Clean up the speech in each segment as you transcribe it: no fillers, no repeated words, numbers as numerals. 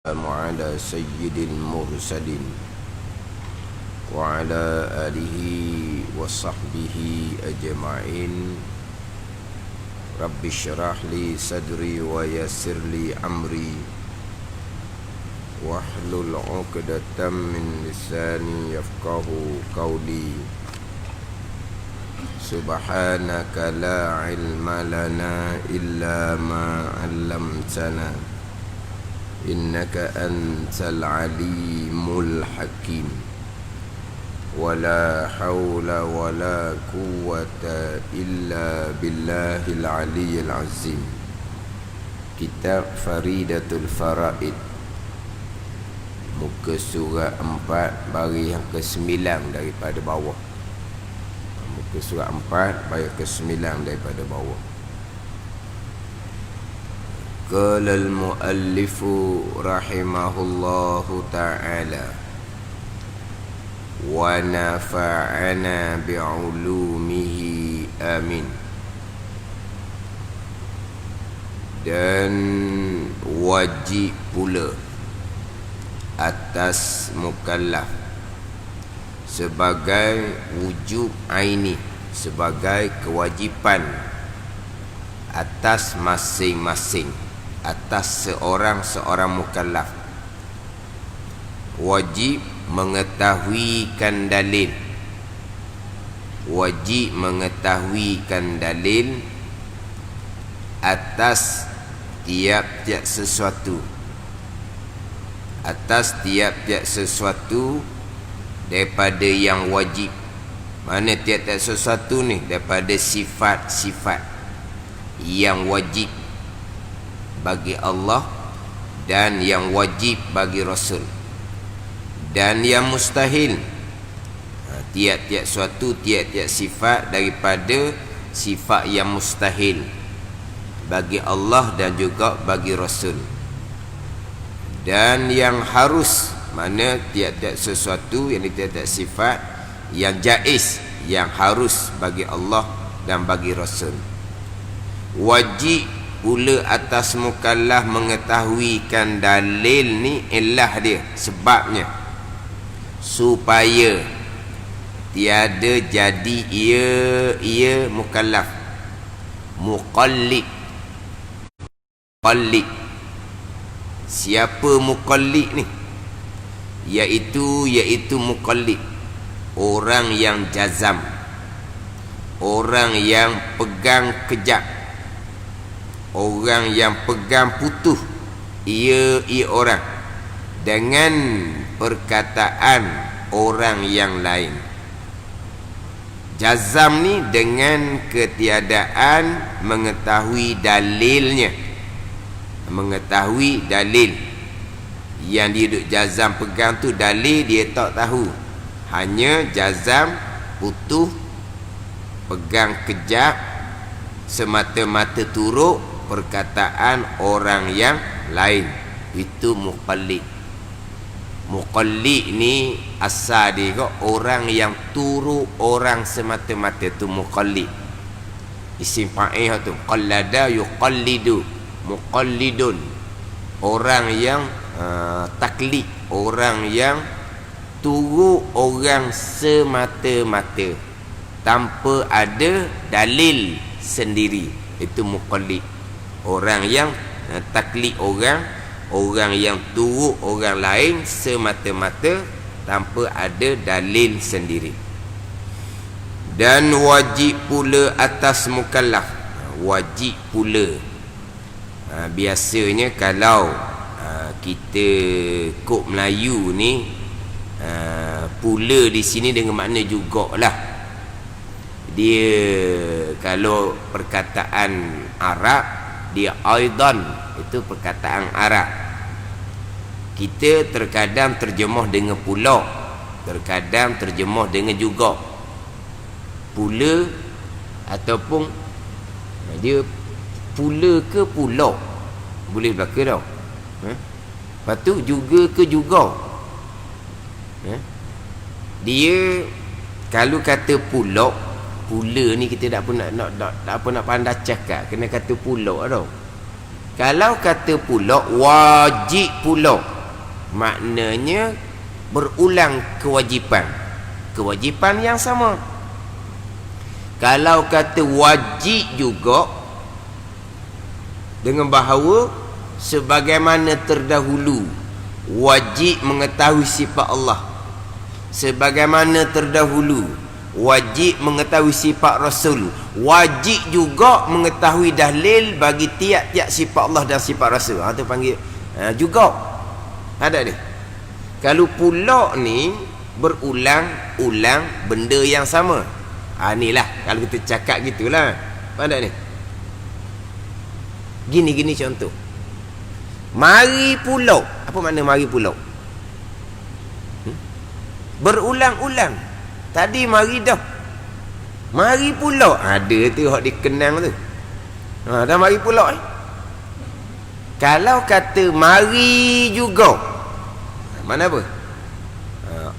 على سيد المرسلين وعلى آله وصحبه أجمعين. رب اشرح لي صدري ويسر لي أمري واحلل عقدة من لساني يفقه قولي. سبحانك لا علم لنا إلا ما علمتنا إنك أنت العليم الحكيم. ولا حول ولا قوة إلا بالله العلي العظيم. Kitab Faridatul Faraid, muka surat 4 baris yang ke-9 daripada bawah. Muka surat 4 baris ke-9 daripada bawah. Qala al-muallifu rahimahullahu ta'ala wa nafa'ana bi'ulumihi amin. Dan wajib pula atas mukallaf sebagai wujub aini, sebagai kewajipan atas masing-masing, atas seorang mukallaf, wajib mengetahuikan dalil, wajib mengetahuikan dalil atas tiap-tiap sesuatu, atas tiap-tiap sesuatu daripada yang wajib. Mana tiap-tiap sesuatu ni? Daripada sifat-sifat yang wajib bagi Allah dan yang wajib bagi Rasul, dan yang mustahil. Tiap-tiap suatu, tiap-tiap sifat daripada sifat yang mustahil bagi Allah dan juga bagi Rasul. Dan yang harus, mana tiap-tiap sesuatu yang tiap-tiap sifat yang jaiz, yang harus bagi Allah dan bagi Rasul. Wajib pula atas mukallaf mengetahuikan dalil ni, illah dia, sebabnya, supaya tiada jadi ia mukallaf muqallid. Muqallid, siapa muqallid ni? Iaitu muqallid, orang yang jazam, orang yang pegang kejap, orang yang pegang putus ia orang dengan perkataan orang yang lain. Jazam ni dengan ketiadaan mengetahui dalilnya, mengetahui dalil yang dia duk jazam pegang tu, dalil dia tak tahu, hanya jazam putus pegang kejap semata-mata turut perkataan orang yang lain. Itu muqallid. Muqallid ni asal dia kok orang yang turut orang semata-mata, tu muqallid. Isim fa'il tu qallada yuqallidu, muqallidun, orang yang taklid, orang yang turut orang semata-mata tanpa ada dalil sendiri. Itu muqallid, orang yang taklid, orang yang turut orang lain semata-mata tanpa ada dalil sendiri. Dan wajib pula atas mukallaf, wajib pula. Biasanya kalau kita kod Melayu ni, pula di sini dengan makna jugalah. Dia kalau perkataan Arab, dia aidan, itu perkataan Arab. Kita terkadang terjemah dengan pula, terkadang terjemah dengan juga. Pula ataupun dia pula ke pula, boleh belaka tau. Lepas tu juga ke juga. Dia kalau kata pula ni kita tak apa nak pandai cakap, kena kata pula tau. Kalau kata pula wajib pula, maknanya berulang kewajipan. Kewajipan yang sama. Kalau kata wajib juga, dengan bahawa sebagaimana terdahulu wajib mengetahui sifat Allah, sebagaimana terdahulu wajib mengetahui sifat Rasul, wajib juga mengetahui dalil bagi tiap-tiap sifat Allah dan sifat Rasul. Itu panggil juga. Ada ni. Kalau pula ni berulang-ulang benda yang sama. Inilah kalau kita cakap gitulah. Ada ni. Gini-gini contoh. Mari pula. Apa makna mari pula? Berulang-ulang. Tadi mari dah. Mari pula. Ada tu hak dikenang tu. Dah mari pula. Kalau kata mari juga, mana apa?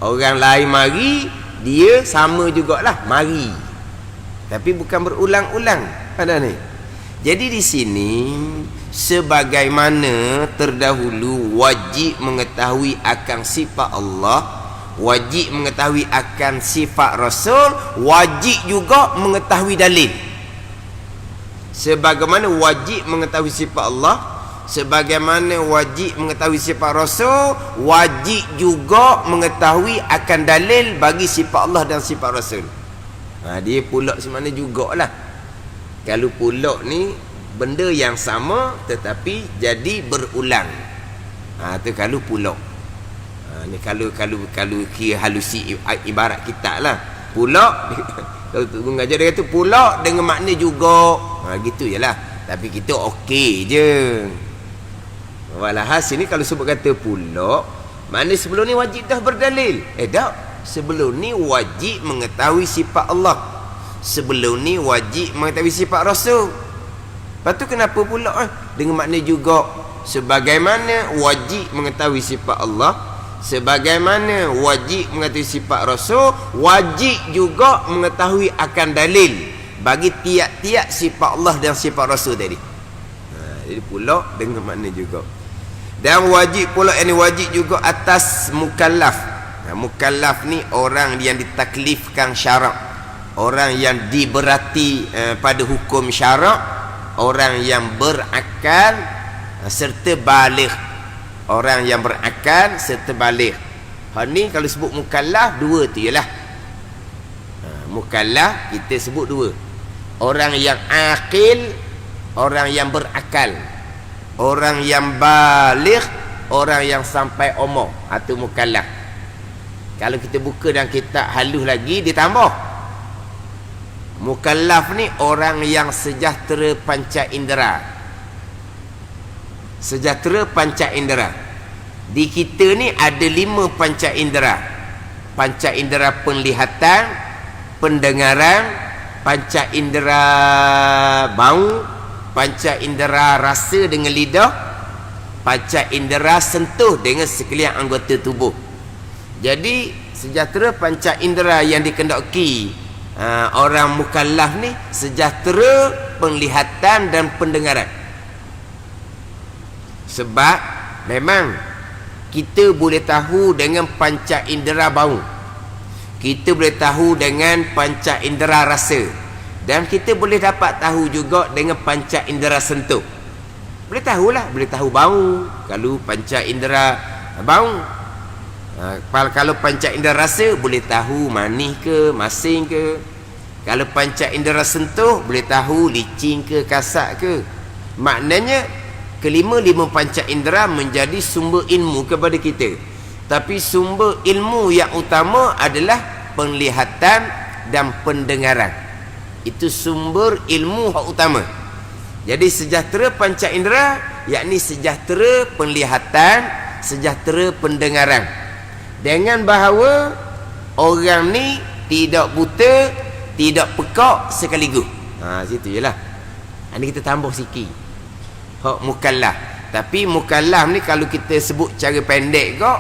Orang lain mari, dia sama jugalah mari. Tapi bukan berulang-ulang. Ada ni. Jadi di sini sebagaimana terdahulu wajib mengetahui akan sifat Allah, wajib mengetahui akan sifat Rasul, wajib juga mengetahui dalil. Sebagaimana wajib mengetahui sifat Allah, sebagaimana wajib mengetahui sifat Rasul, wajib juga mengetahui akan dalil bagi sifat Allah dan sifat Rasul. Dia pulak semana jugalah. Kalau pulak ni benda yang sama tetapi jadi berulang. Tu kalau pulak. Ni kalau kira halusi ibarat kita lah. Pulak kalau mengajar dia kata pulak dengan makna juga. Gitu jelah. Tapi kita okey je. Walhasil ni kalau sebut kata pulak, makna sebelum ni wajib dah berdalil. Tak. Sebelum ni wajib mengetahui sifat Allah. Sebelum ni wajib mengetahui sifat Rasul. Lepas tu kenapa pula dengan makna juga sebagaimana wajib mengetahui sifat Allah, sebagaimana wajib mengetahui sifat Rasul, wajib juga mengetahui akan dalil bagi tiap-tiap sifat Allah dan sifat Rasul tadi. Jadi pula dengan makna juga. Dan wajib pula, ini wajib juga atas mukallaf. Mukallaf ni orang yang ditaklifkan syarak, orang yang diberati pada hukum syarak, orang yang berakal serta baligh. Orang yang berakal serta baligh. Hal ni kalau sebut mukallaf dua tu ialah. Mukallaf kita sebut dua. Orang yang akil, orang yang berakal. Orang yang baligh, orang yang sampai umur. Itu mukallaf. Kalau kita buka dalam kitab halus lagi ditambah. Mukallaf ni orang yang sejahtera panca indera. Sejahtera panca indera. Di kita ni ada 5 panca indera. Panca indera penglihatan, pendengaran, panca indera bau, panca indera rasa dengan lidah, panca indera sentuh dengan sekalian anggota tubuh. Jadi sejahtera panca indera yang dikendaki orang mukallaf ni sejahtera penglihatan dan pendengaran. Sebab memang kita boleh tahu dengan panca indera bau, kita boleh tahu dengan panca indera rasa, dan kita boleh dapat tahu juga dengan panca indera sentuh. Boleh tahulah, boleh tahu bau kalau panca indera bau. Kalau panca indera rasa boleh tahu manis ke masin ke. Kalau panca indera sentuh boleh tahu licin ke kasar ke. Maknanya kelima-lima panca indera menjadi sumber ilmu kepada kita. Tapi sumber ilmu yang utama adalah penglihatan dan pendengaran. Itu sumber ilmu yang utama. Jadi sejahtera panca indera yakni sejahtera penglihatan, sejahtera pendengaran. Dengan bahawa orang ni tidak buta, tidak pekak sekaligus. Situ je lah. Ini kita tambah sikit hak mukallaf. Tapi mukallaf ni kalau kita sebut cara pendek kok,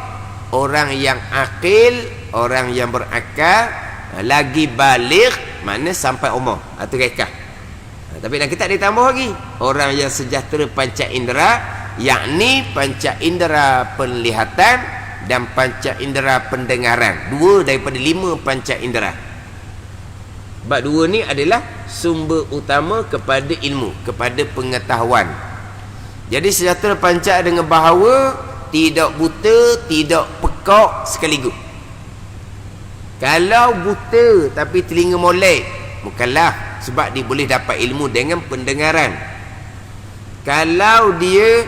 orang yang akil, orang yang berakal, lagi baligh, makna sampai umur. Itu rekah. Tapi dan kita ditambah lagi orang yang sejahtera panca indera, yakni panca indera penglihatan dan panca indera pendengaran. 2 daripada 5 panca indera. Sebab 2 ni adalah sumber utama kepada ilmu, kepada pengetahuan. Jadi sejahtera panca dengan bahawa tidak buta, tidak pekak sekaligus. Kalau buta tapi telinga molek, mukallaf, sebab dia boleh dapat ilmu dengan pendengaran. Kalau dia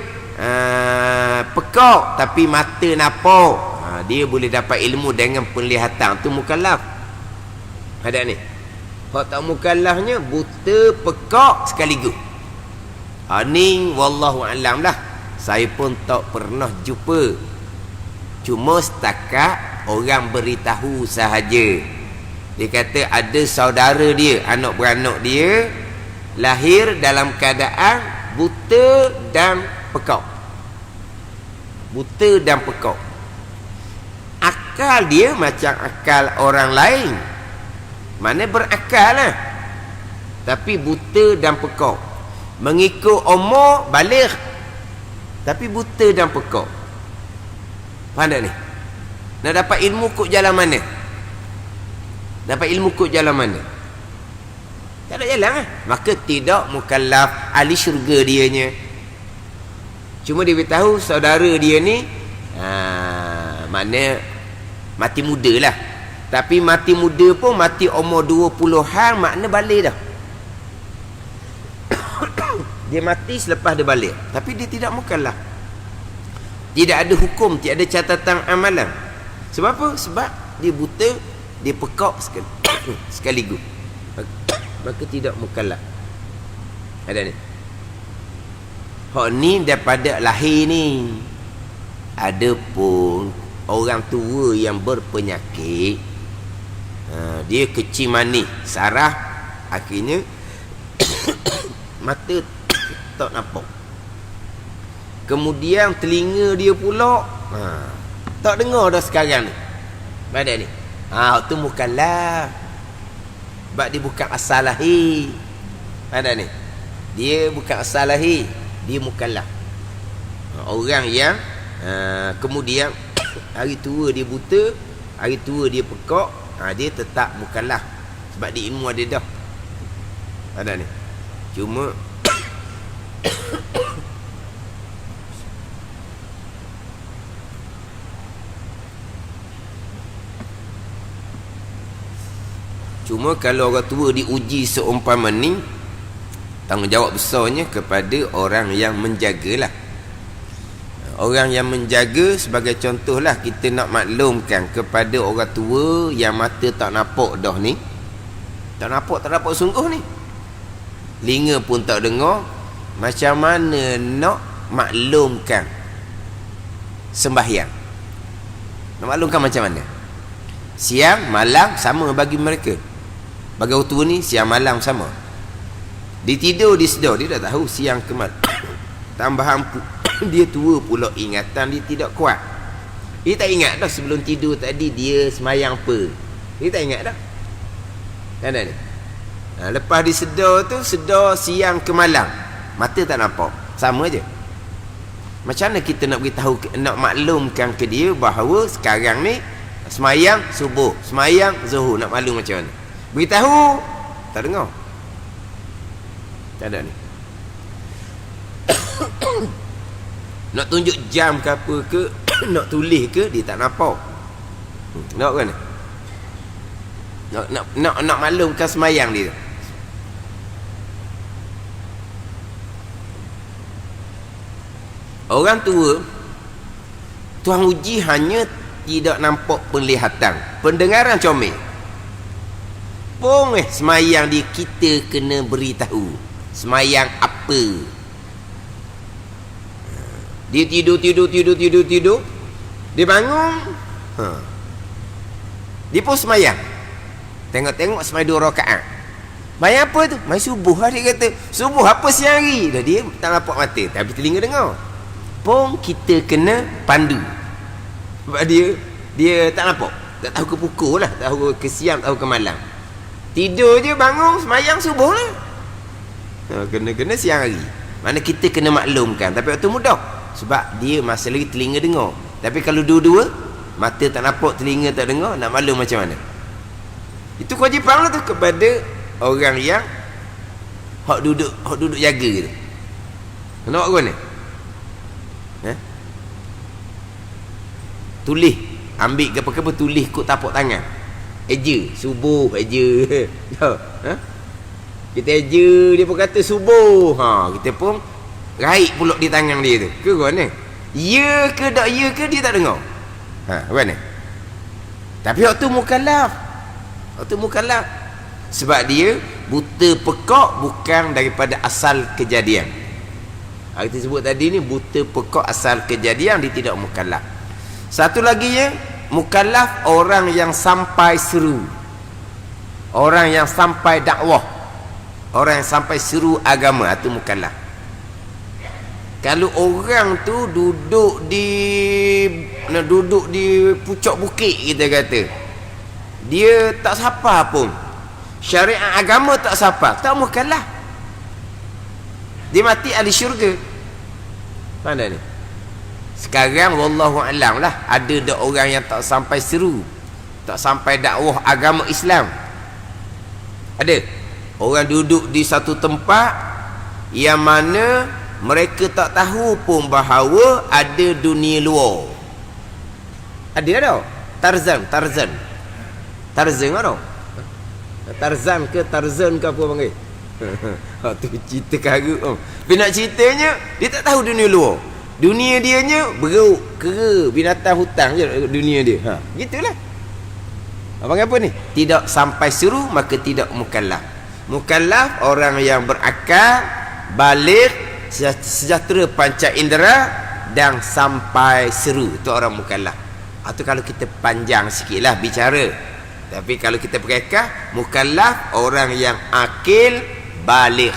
pekak tapi mata nampak, dia boleh dapat ilmu dengan penglihatan, tu mukallaf. Ada ni. Hak tak mukallafnya buta, pekak sekaligus. Ni wallahu alam lah. Saya pun tak pernah jumpa. Cuma setakat orang beritahu sahaja. Dia kata ada saudara dia, anak beranak dia lahir dalam keadaan buta dan pekak. Buta dan pekak. Akal dia macam akal orang lain. Mana berakal lah. Tapi buta dan pekak. Mengikut umur balik. Tapi buta dan pekak. Faham tak ni? Nak dapat ilmu kok jalan mana? Dapat ilmu kod jalan mana? Tak ada jalan lah. Maka tidak mukallaf ahli syurga dianya. Cuma dia beritahu saudara dia ni mana mati muda lah. Tapi mati muda pun mati umur 20-an, makna balik dah. Dia mati selepas dia balik. Tapi dia tidak mukallaf. Tidak ada hukum, tidak ada catatan amalan. Sebab apa? Sebab dia buta, dia pekak sekaligus. Maka tidak mukallaf. Ada ni. Hak ni daripada lahir ni. Ada pun orang tua yang berpenyakit, dia kecil manis, saraf, akhirnya mata tak nampak. Kemudian telinga dia pula tak dengar dah sekarang ni. Ada ni. Tu mukallaf. Sebab dia bukan asal lahir. Ada ni. Dia bukan asal lahir, dia mukallaf. Orang yang kemudian hari tua dia buta, hari tua dia pekak, dia tetap mukallaf. Sebab dia ilmu ada dah. Ada ni. Cuma Cuma kalau orang tua diuji seumpama ni, tanggungjawab besarnya kepada orang yang menjagalah. Orang yang menjaga, sebagai contohlah, kita nak maklumkan kepada orang tua yang mata tak nampak dah ni. Tak nampak sungguh ni. Telinga pun tak dengar. Macam mana nak maklumkan sembahyang? Nak maklumkan macam mana? Siang, malam sama bagi mereka. Bagi orang tua ni siang malam sama. Dia tidur, dia sedar, dia dah tahu siang ke malam. Tambahan dia tua pula, ingatan dia tidak kuat. Dia tak ingat dah sebelum tidur tadi dia semayang apa. Dia tak ingat dah. Kan ni. Lepas dia sedar tu, sedar siang ke malam, mata tak nampak, sama je. Macam mana kita nak beritahu, nak maklumkan ke dia bahawa sekarang ni semayang subuh, semayang zuhur, nak maklum macam mana? Beritahu, tak dengar. Tak ada ni. Nak tunjuk jam ke apa ke, nak tulis ke, dia tak nampak. Nak kan? Nak maklumkan semayang dia. Orang tua, Tuhan uji hanya tidak nampak penglihatan, pendengaran comel. Pun semayang dia, kita kena beritahu semayang apa. Dia tidur. Dia bangun, dia pun semayang. Tengok semayang 2 rakaat. Semayang apa tu? Semayang subuh lah, dia kata. Subuh apa siang hari? Dah dia tak nampak mata, tapi telinga dengar. Pun kita kena pandu. Sebab dia tak nampak, tak tahu ke pukul lah, tak tahu ke siang, tak tahu ke malam. Tidur je, bangun semayang subuh lah. Kena siang hari. Mana kita kena maklumkan. Tapi waktu mudah. Sebab dia masih lagi telinga dengar. Tapi kalau dua-dua, mata tak nampak, telinga tak dengar, nak maklum macam mana? Itu kewajipan lah tu kepada orang yang hak duduk jaga tu. Nampak ke mana? Tulis. Ambil apa-apa tulis kot tapak tangan. Eja. Subuh eja. Kita eja, dia pun kata subuh. Kita pun raik pulak di tangan dia tu. Ke mana? Ya ke tak ya ke dia tak dengar. Mana? Tapi waktu mukallaf. Sebab dia buta pekak bukan daripada asal kejadian. Kita sebut tadi ni buta pekak asal kejadian, dia tidak mukallaf. Satu lagi ya, mukallaf orang yang sampai seru. Orang yang sampai dakwah. Orang yang sampai seru agama, itu mukallaf. Kalau orang tu duduk di pucuk bukit, kita kata, dia tak sapa pun, syariat agama tak sapa, tak mukallaf. Dia mati ahli syurga. Mana ni? Sekarang wallahu alam lah, ada dak orang yang tak sampai seru, tak sampai dakwah agama Islam. Ada orang duduk di satu tempat yang mana mereka tak tahu pun bahawa ada dunia luar. Ada Tarzan ada. Tarzan ke Tarzan ke apa panggil? Tu cerita karut. Tapi nak ceritanya, dia tak tahu dunia luar. Dunia dianya beruk, kera, binatang hutan je dunia dia. Gitulah. Abang apa ni? Tidak sampai seru, maka tidak mukallaf. Mukallaf orang yang berakal, balik, sejahtera panca indera dan sampai seru. Itu orang mukallaf. Atau kalau kita panjang sikitlah bicara. Tapi kalau kita berkaitan, mukallaf orang yang akil, balik.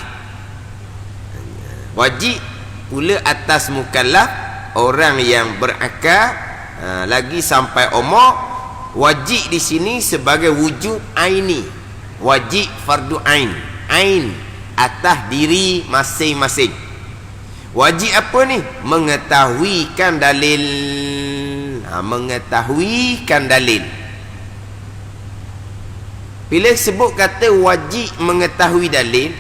Wajib pula atas mukallaf orang yang berakal, lagi sampai umur. Wajib di sini sebagai wujud aini. Wajib fardu ain. Ain atas diri masing-masing. Wajib apa ni? Mengetahuikan dalil. Mengetahuikan dalil. Bila sebut kata wajib mengetahui dalil,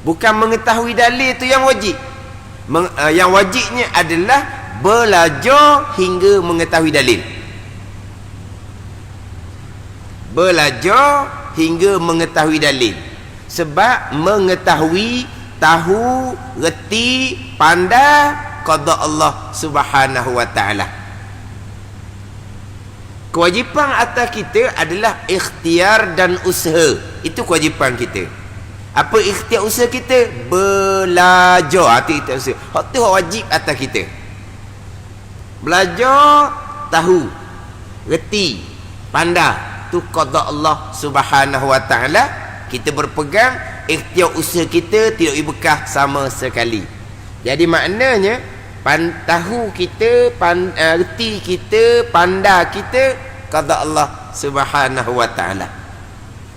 bukan mengetahui dalil tu yang wajib. Yang wajibnya adalah belajar hingga mengetahui dalil. Belajar hingga mengetahui dalil. Sebab mengetahui, tahu, reti, pandai qada Allah Subhanahu wa taala. Kewajipan atas kita adalah ikhtiar dan usaha. Itu kewajipan kita. Apa ikhtiar usaha kita? Belajar. Itu ikhtiar usaha. Hak tu wajib atas kita. Belajar, tahu, reti, pandai. Itu qada Allah Subhanahu wa taala. Kita berpegang, ikhtiar usaha kita tidak berkah sama sekali. Jadi maknanya tahu kita, reti kita, pandai kita, qada Allah Subhanahu wa taala.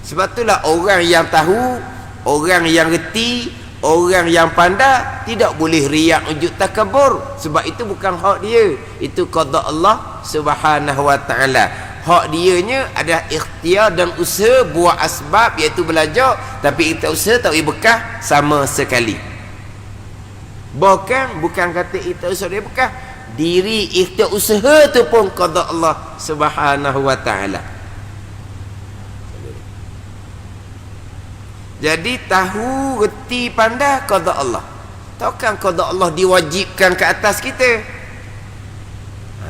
Sebab itulah orang yang tahu, orang yang reti, orang yang pandai tidak boleh riak unjuk takabur. Sebab itu bukan hak dia. Itu qada Allah Subhanahu wa taala. Hak dianya adalah ikhtiar dan usaha, buat asbab iaitu belajar, tapi ikhtiar usaha tak berkah sama sekali. Bukan kata ikhtiar usaha dia berkah, diri ikhtiar usaha tu pun qada Allah Subhanahu wa taala. Jadi tahu, reti, pandai qada Allah. Takkan qada Allah diwajibkan ke atas kita.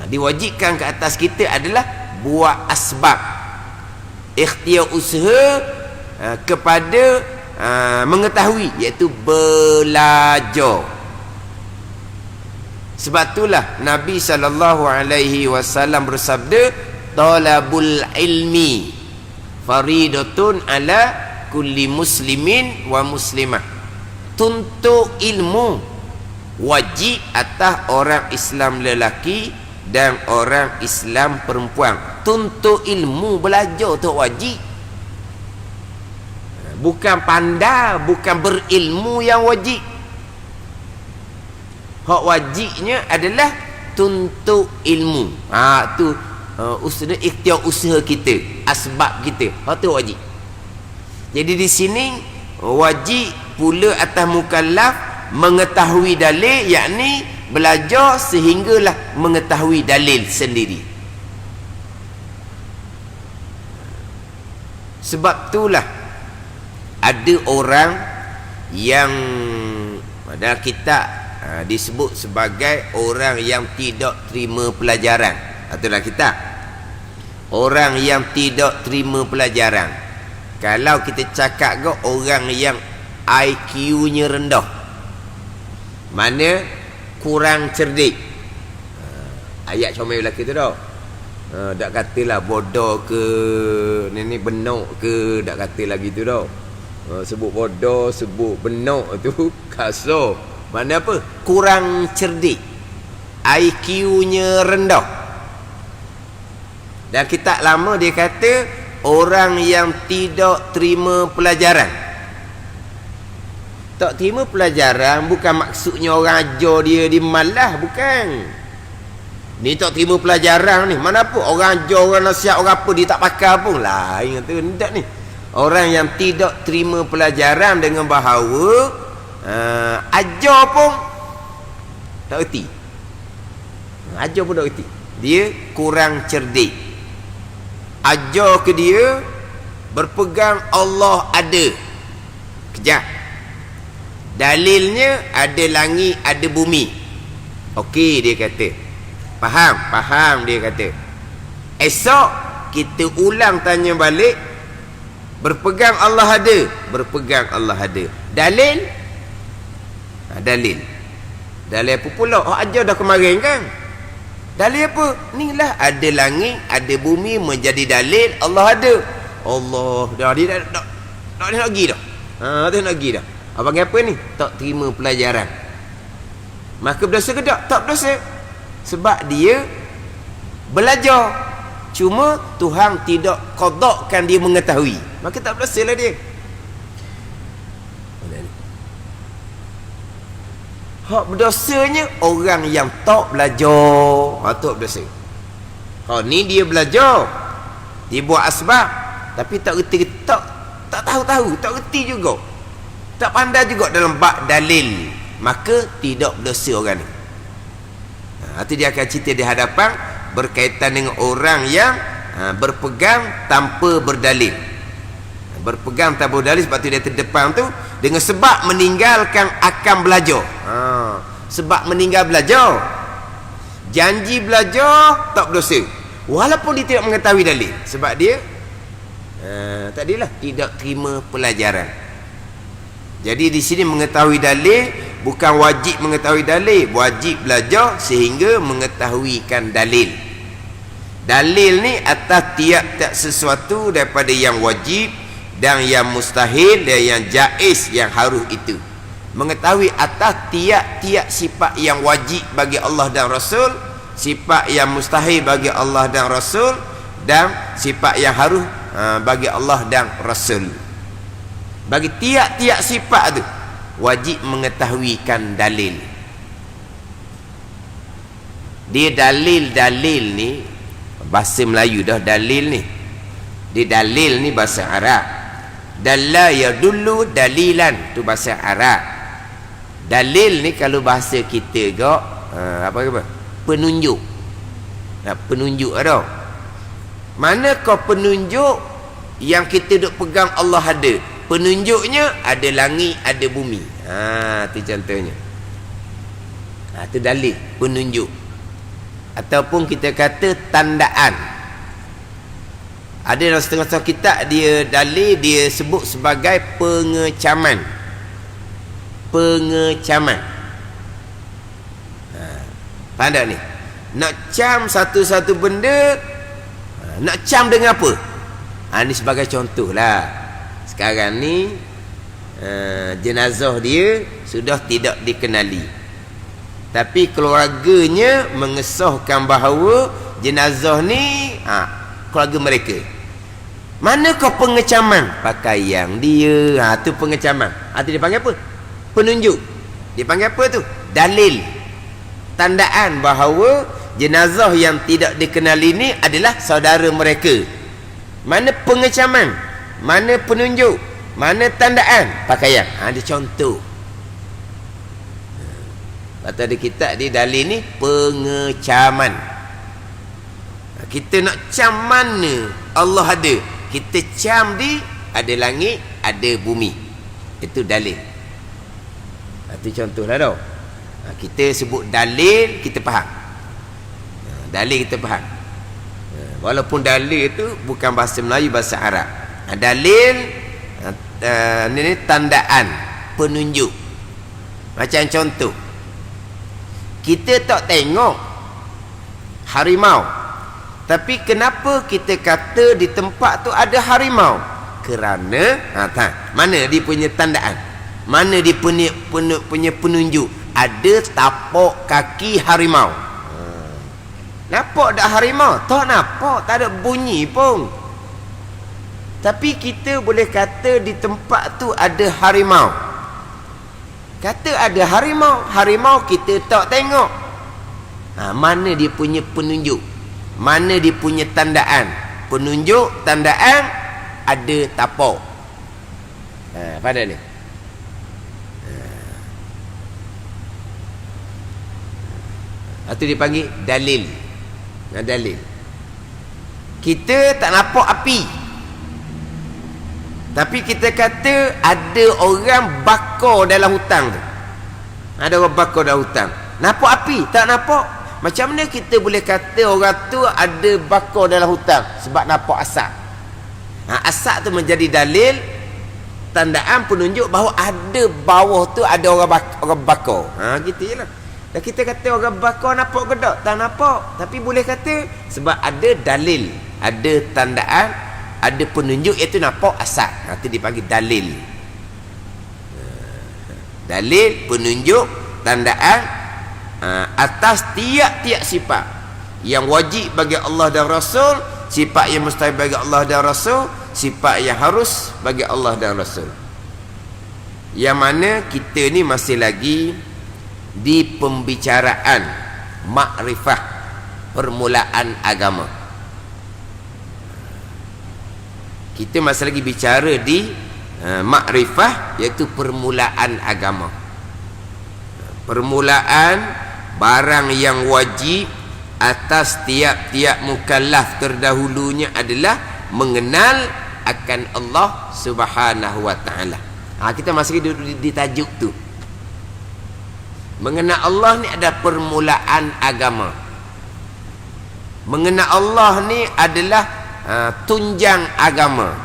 Diwajibkan ke atas kita adalah buat asbab, ikhtiar usaha kepada mengetahui, iaitu belajar. Sebab itulah Nabi SAW bersabda, talabul ilmi faridatun ala kulli muslimin wa muslimah. Tuntut ilmu wajib atas orang Islam lelaki dan orang Islam perempuan. Tuntut ilmu, belajar tu wajib. Bukan pandai, bukan berilmu yang wajib. Hak wajibnya adalah tuntut ilmu. Tu ikhtiar usaha kita, asbab kita. Hak tu wajib. Jadi di sini wajib pula atas mukallaf mengetahui dalil, yakni belajar sehinggalah mengetahui dalil sendiri. Sebab itulah ada orang yang dalam kitab disebut sebagai orang yang tidak terima pelajaran. Itulah kitab. Orang yang tidak terima pelajaran. Kalau kita cakap ke orang yang IQ-nya rendah, mana kurang cerdik. Ayat comel belaka tu dah. Tak katalah bodoh ke ni benok ke, tak kata lagi tu dah. Sebut bodoh, sebut benok tu kasar. Mana apa? Kurang cerdik. IQ-nya rendah. Dan kitab lama dia kata orang yang tidak terima pelajaran. Tak terima pelajaran bukan maksudnya orang ajar dia malas, bukan. Ni tak terima pelajaran ni, mana apa orang ajar, orang nasihat, orang apa dia tak pakai pun. Lain kata hendak ni. Orang yang tidak terima pelajaran dengan bahawa ajar pun tak erti. Ajar pun tak erti. Dia kurang cerdik. Ajar ke dia berpegang Allah ada. Kejap. Dalilnya ada langit, ada bumi. Okey dia kata. Faham dia kata. Esok kita ulang tanya balik. Berpegang Allah ada. Berpegang Allah ada. Dalil? Dalil. Dalil apa pula? Ajar dah kemarin kan? Dalil apa? Inilah ada langit, ada bumi menjadi dalil Allah ada. Allah dah dia tak nak pergi dah. Dia nak pergi dah. Abang apa ni? Tak terima pelajaran. Maka berdosa ke tak? Tak berdosa. Sebab dia belajar. Cuma Tuhan tidak qadakkan dia mengetahui. Maka tak berdosa lah dia. Hak berdosanya orang yang tak belajar. Tak berdosa. Ni dia belajar, dia buat asbab, tapi tak reti, tak tahu-tahu, tak reti juga, tak pandai juga dalam bab dalil. Maka tidak berdosa orang ni. Itu dia akan cerita di hadapan berkaitan dengan orang yang berpegang tanpa berdalil. Berpegang tanpa berdalil, sebab tu dia terdepan tu dengan sebab meninggalkan akan belajar. Sebab meninggal belajar, janji belajar, tak berdosa walaupun dia tidak mengetahui dalil. Sebab dia tadilah tidak terima pelajaran. Jadi di sini mengetahui dalil bukan wajib mengetahui dalil, wajib belajar sehingga mengetahuikan dalil. Dalil ni atas tiap-tiap sesuatu daripada yang wajib dan yang mustahil dan yang jaiz, yang harus itu. Mengetahui atas tiap-tiap sifat yang wajib bagi Allah dan Rasul, sifat yang mustahil bagi Allah dan Rasul, dan sifat yang harus bagi Allah dan Rasul. Bagi tiap-tiap sifat tu wajib mengetahuikan dalil. Dia dalil-dalil ni bahasa Melayu dah. Dalil ni, dia dalil ni bahasa Arab. Dalla yadullu dalilan, tu bahasa Arab. Dalil ni kalau bahasa kita gak apa? Penunjuk. Penunjuk ada. Manakah penunjuk yang kita duk pegang Allah ada? Penunjuknya ada langit, ada bumi. Tu contohnya. Tu dalil, penunjuk. Ataupun kita kata tandaan. Ada dalam setengah-setengah kitab dia dalil, dia sebut sebagai pengecaman. Pengecaman. Faham tak ni? Nak cam satu-satu benda, nak cam dengan apa? Ni sebagai contoh lah. Sekarang ni jenazah dia sudah tidak dikenali, tapi keluarganya mengesahkan bahawa jenazah ni keluarga mereka. Manakah pengecaman? Pakaian dia. Tu pengecaman. Tu dipanggil apa? Penunjuk. Dipanggil apa tu? Dalil. Tandaan bahawa jenazah yang tidak dikenal ini adalah saudara mereka. Mana pengecaman? Mana penunjuk? Mana tandaan? Pakaian. Ada contoh. Kata ada kitab di dalil ni pengecaman. Kita nak cam mana Allah ada? Kita cam di ada langit, ada bumi. Itu dalil. Itu contohlah tau. Kita sebut dalil, kita faham. Dalil kita faham. Walaupun dalil itu bukan bahasa Melayu, bahasa Arab. Dalil ini tandaan, penunjuk. Macam contoh, kita tak tengok harimau, tapi kenapa kita kata di tempat tu ada harimau? Kerana mana dia punya tandaan, mana dia punya penunjuk? Ada tapak kaki harimau. Nampak tak harimau? Tak nampak, tak ada bunyi pun. Tapi kita boleh kata di tempat tu ada harimau. Kata ada harimau, harimau kita tak tengok. Mana dia punya penunjuk? Mana dia punya tandaan? Penunjuk, tandaan, ada tapak. Pada ni. Itu dipanggil dalil. Dalil. Kita tak nampak api, tapi kita kata ada orang bakar dalam hutan tu. Ada orang bakar dalam hutan. Nampak api? Tak nampak. Macam mana kita boleh kata orang tu ada bakar dalam hutan? Sebab nampak asap. Asap tu menjadi dalil, tandaan, penunjuk bahawa ada bawah tu ada orang bakar. Gitu je lah. Dan kita kata orang bakar nampak ke tak? Tak nampak. Tapi boleh kata sebab ada dalil, ada tandaan, ada penunjuk, iaitu nampak asap. Itu dipanggil dalil. Dalil, penunjuk, tandaan atas tiap-tiap sifat yang wajib bagi Allah dan Rasul, sifat yang mustahil bagi Allah dan Rasul, sifat yang harus bagi Allah dan Rasul. Yang mana kita ni masih lagi di pembicaraan makrifah, permulaan agama. Kita masih lagi bicara di makrifah, iaitu permulaan agama. Permulaan barang yang wajib atas tiap-tiap mukallaf terdahulunya adalah mengenal akan Allah Subhanahu wa taala. Kita masih duduk di tajuk tu. Mengenal Allah ni ada permulaan agama. Mengenal Allah ni adalah tunjang agama.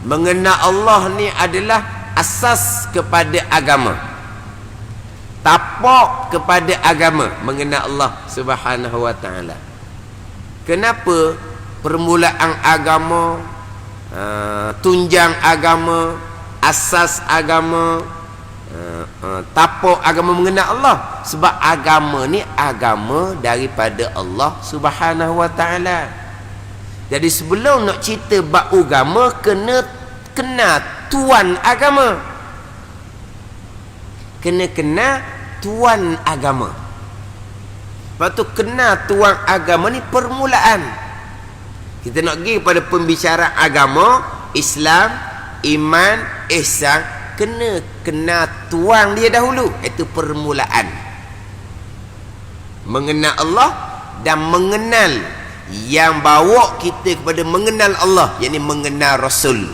Mengenal Allah ni adalah asas kepada agama, tapak kepada agama. Mengenal Allah Subhanahu wa taala. Kenapa permulaan agama, tunjang agama, asas agama, tapak agama mengenal Allah? Sebab agama ni agama daripada Allah Subhanahu wa taala. Jadi sebelum nak cerita bab agama, kena tuan agama. Kena tuan agama. Lepas tu kenal tuan agama ni permulaan. Kita nak pergi pada pembicaraan agama, Islam, iman, ihsan, kena tuan dia dahulu. Itu permulaan. Mengenal Allah dan mengenal yang bawa kita kepada mengenal Allah, yakni mengenal Rasul.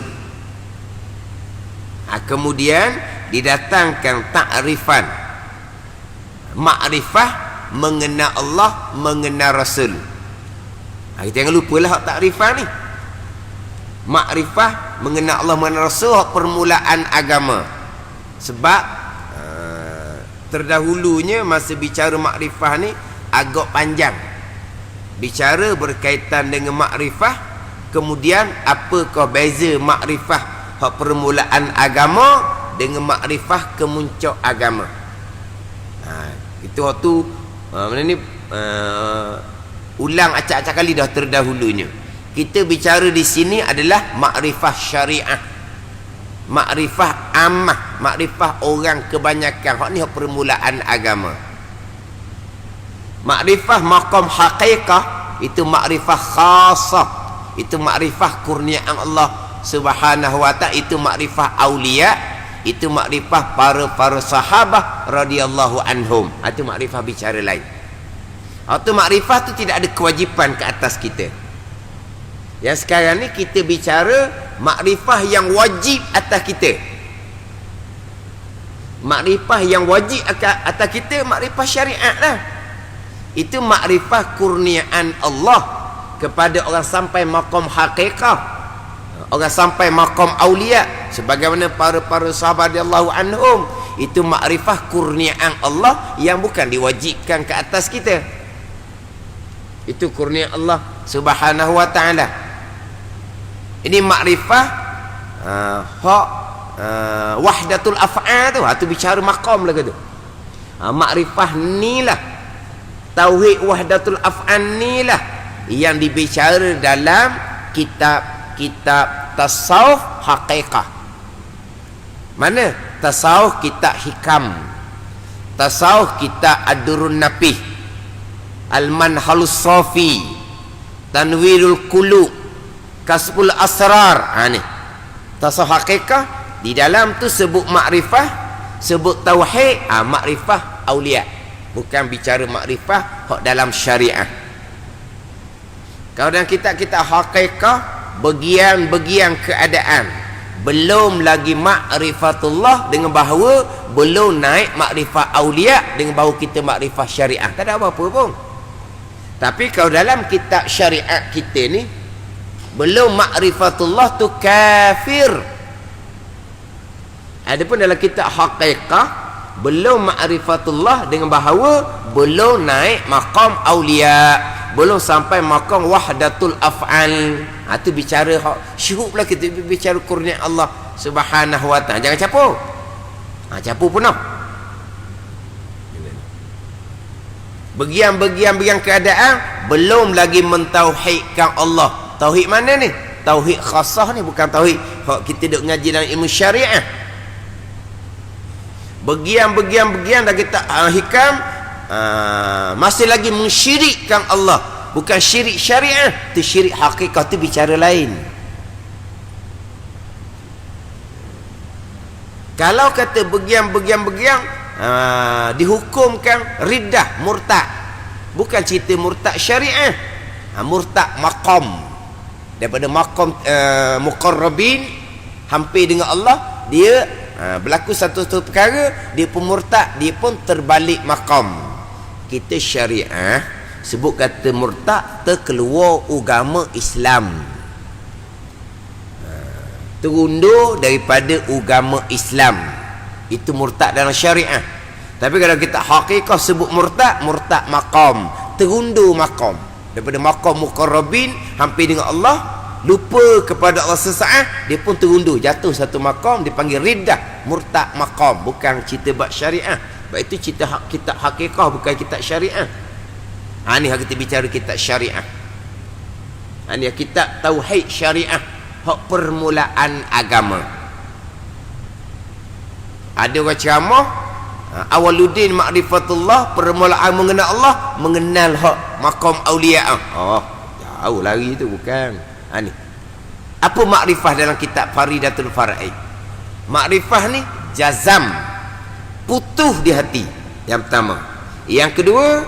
Kemudian didatangkan takrifan, makrifah, mengenal Allah, mengenal Rasul. Kita jangan lupalah hak takrifan ni. Makrifah, mengenal Allah, mengenal Rasul, hak permulaan agama. Sebab terdahulunya masa bicara makrifah ni agak panjang. Bicara berkaitan dengan makrifah, kemudian apakah beza makrifah hak permulaan agama dengan makrifah kemuncak agama. Itu waktu mana ni ulang acak-acak kali dah terdahulunya. Kita bicara di sini adalah makrifah syariah, makrifah ammah, makrifah orang kebanyakan. Hak ni hak permulaan agama. Makrifah maqam haqiqah itu makrifah khasah, itu makrifah kurniaan Allah Subhanahu wa ta'ala, itu makrifah aulia, itu makrifah para sahabat radhiyallahu anhum. Itu makrifah bicara lain. Itu makrifah tu tidak ada kewajipan ke atas kita. Yang sekarang ni kita bicara makrifah yang wajib atas kita. Makrifah yang wajib atas kita makrifah syariat lah. Itu makrifah kurniaan Allah kepada orang sampai maqam haqiqah, orang sampai maqam aulia, sebagaimana para sahabat radhiyallahu anhum. Itu makrifah kurniaan Allah yang bukan diwajibkan ke atas kita. Itu kurnia Allah Subhanahu wa ta'ala. Ini makrifah wahdatul af'al tu. Tu bicara maqam lah tu. Makrifah ni lah, tauhid wahdatul af'al ni lah yang dibicara dalam kitab tasawuf haqiqah. Mana? Tasawuf kitab hikam, tasawuf kitab ad-durrun napih, al-manhalus safi, tanwirul qulub, kasbul asrar. Ni tasawuf haqiqah. Di dalam tu sebut makrifah, sebut tauhid, makrifah aulia, bukan bicara makrifah hak dalam syariah. Kalau dalam kitab-kitab haqiqah, bagian-bagian keadaan belum lagi makrifatullah, dengan bahawa belum naik makrifah aulia, dengan bahawa kita makrifah syariah. Tak ada apa-apa pun. Tapi kalau dalam kitab syariat kita ni belum makrifatullah tu kafir. Adapun dalam kitab haqiqah belum makrifatullah, dengan bahawa belum naik maqam aulia, belum sampai maqam wahdatul af'al. Itu bicara syuhud lah, kita bicara kurnia Allah Subhanahu wa ta'ala. Jangan campur. Campur pun noh. Bagian-bagian keadaan belum lagi mentauhidkan Allah. Tauhid mana ni? Tauhid khasah ni, bukan tauhid kita duk ngaji dalam ilmu syariah. Bagian-bagian dah kita hikam masih lagi mensyirikkan Allah, bukan syirik syariah. Tu syirik hakikat, tu bicara lain. Kalau kata bagian dihukumkan riddah, murtad, bukan cerita murtad syariah, murtad maqam, daripada maqam muqarrabin, hampir dengan Allah, dia berlaku satu perkara, dia pun murtad, dia pun terbalik maqam. Kita syariah sebut kata murtad, terkeluar agama Islam, terundur daripada agama Islam. Itu murtad dalam syariah. Tapi kalau kita haqiqah sebut murtad maqam, terundur maqam, daripada maqam muqarrabin, hampir dengan Allah, lupa kepada Allah sesaat, dia pun terundur, jatuh satu maqam, dipanggil riddah, murtad maqam. Bukan cerita bab syariah. Sebab itu cerita kitab haqiqah, bukan kitab syariah. Ni kita bicara kitab syariah. Ni kitab tauhid syariah, hak permulaan agama. Ada orang ceramah, awaluddin ma'rifatullah, permulaan mengenal Allah, mengenal hak maqam aulia. Jauh lari tu, bukan. Ni apa makrifah dalam kitab Faridatul Faraid? Makrifah ni jazam, putuh di hati, yang pertama. Yang kedua,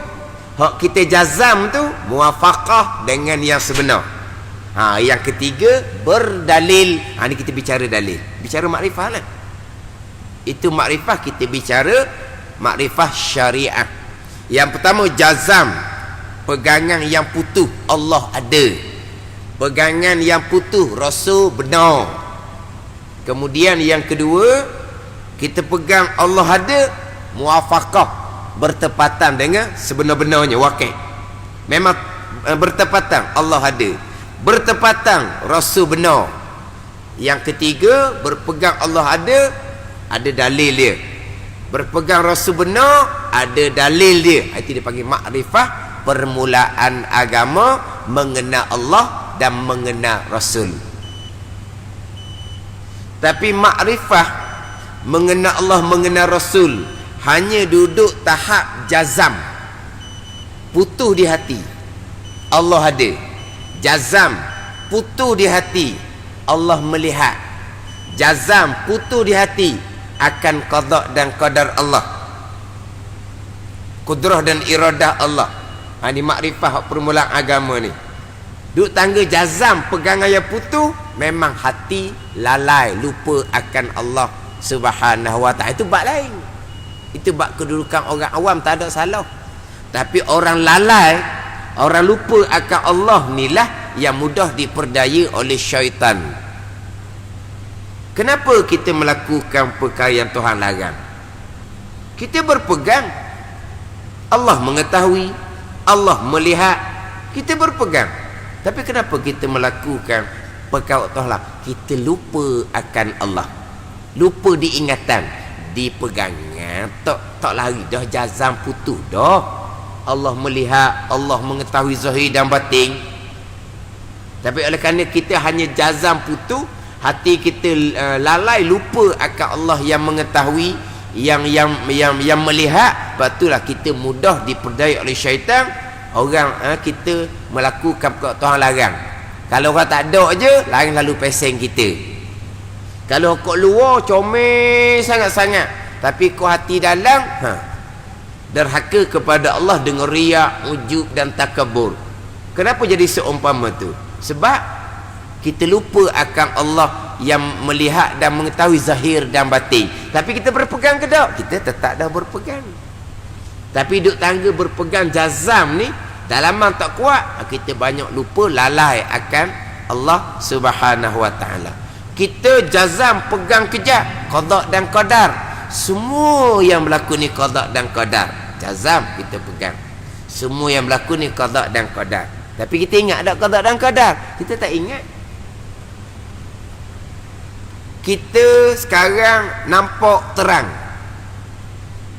hak kita jazam tu muwafaqah dengan yang sebenar. Yang ketiga, berdalil. Ni kita bicara dalil, bicara makrifah lah. Itu makrifah, kita bicara makrifah syariah. Yang pertama jazam, pegangan yang putuh, Allah ada. Pegangan yang putuh, Rasul benar. Kemudian yang kedua, kita pegang Allah ada, muwafaqah, bertepatan dengan sebenar-benarnya, waqi'. Memang bertepatan, Allah ada, bertepatan, Rasul benar. Yang ketiga, berpegang Allah ada dalil dia. Berpegang Rasul benar, ada dalil dia. Itu dia panggil makrifah permulaan agama, mengenal Allah dan mengenal Rasul. Tapi makrifah mengenal Allah, mengenal Rasul hanya duduk tahap jazam, putus di hati, Allah ada. Jazam, putus di hati, Allah melihat. Jazam, putus di hati akan qada dan qadar Allah, kudrah dan iradah Allah. Ini makrifah permulaan agama ni. Duk tangga jazam, pegang ayat putus, memang hati lalai, lupa akan Allah Subhanahu wa ta'ala. Itu bab lain. Itu bab kedudukan orang awam, tak ada salah. Tapi orang lalai, orang lupa akan Allah inilah yang mudah diperdaya oleh syaitan. Kenapa kita melakukan perkara yang Tuhan larang? Kita berpegang, Allah mengetahui, Allah melihat, kita berpegang. Tapi kenapa kita melakukan perkara Tuhan? Kita lupa akan Allah, lupa diingatan, dipegangan, tak lari dah, jazam putus dah. Allah melihat, Allah mengetahui zahir dan batin. Tapi oleh kerana kita hanya jazam putus, hati kita lalai, lupa akan Allah yang mengetahui, yang melihat. Sebab itulah kita mudah diperdaya oleh syaitan. Orang kita melakukan perkara Tuhan larang. Kalau orang tak ada je, lain lalu peseng kita. Kalau kau luar comel sangat-sangat, tapi kau hati dalam derhaka kepada Allah dengan riak, ujub dan takabur. Kenapa jadi seumpama tu? Sebab kita lupa akan Allah yang melihat dan mengetahui zahir dan batin. Tapi kita berpegang ke tak? Kita tetap dah berpegang. Tapi duduk tangga berpegang jazam ni, dalaman tak kuat, kita banyak lupa, lalai akan Allah Subhanahu wa ta'ala. Kita jazam, pegang kejap, qada dan qadar. Semua yang berlaku ni qada dan qadar. Jazam, kita pegang. Semua yang berlaku ni qada dan qadar. Tapi kita ingat tak qada dan qadar? Kita tak ingat. Kita sekarang nampak terang.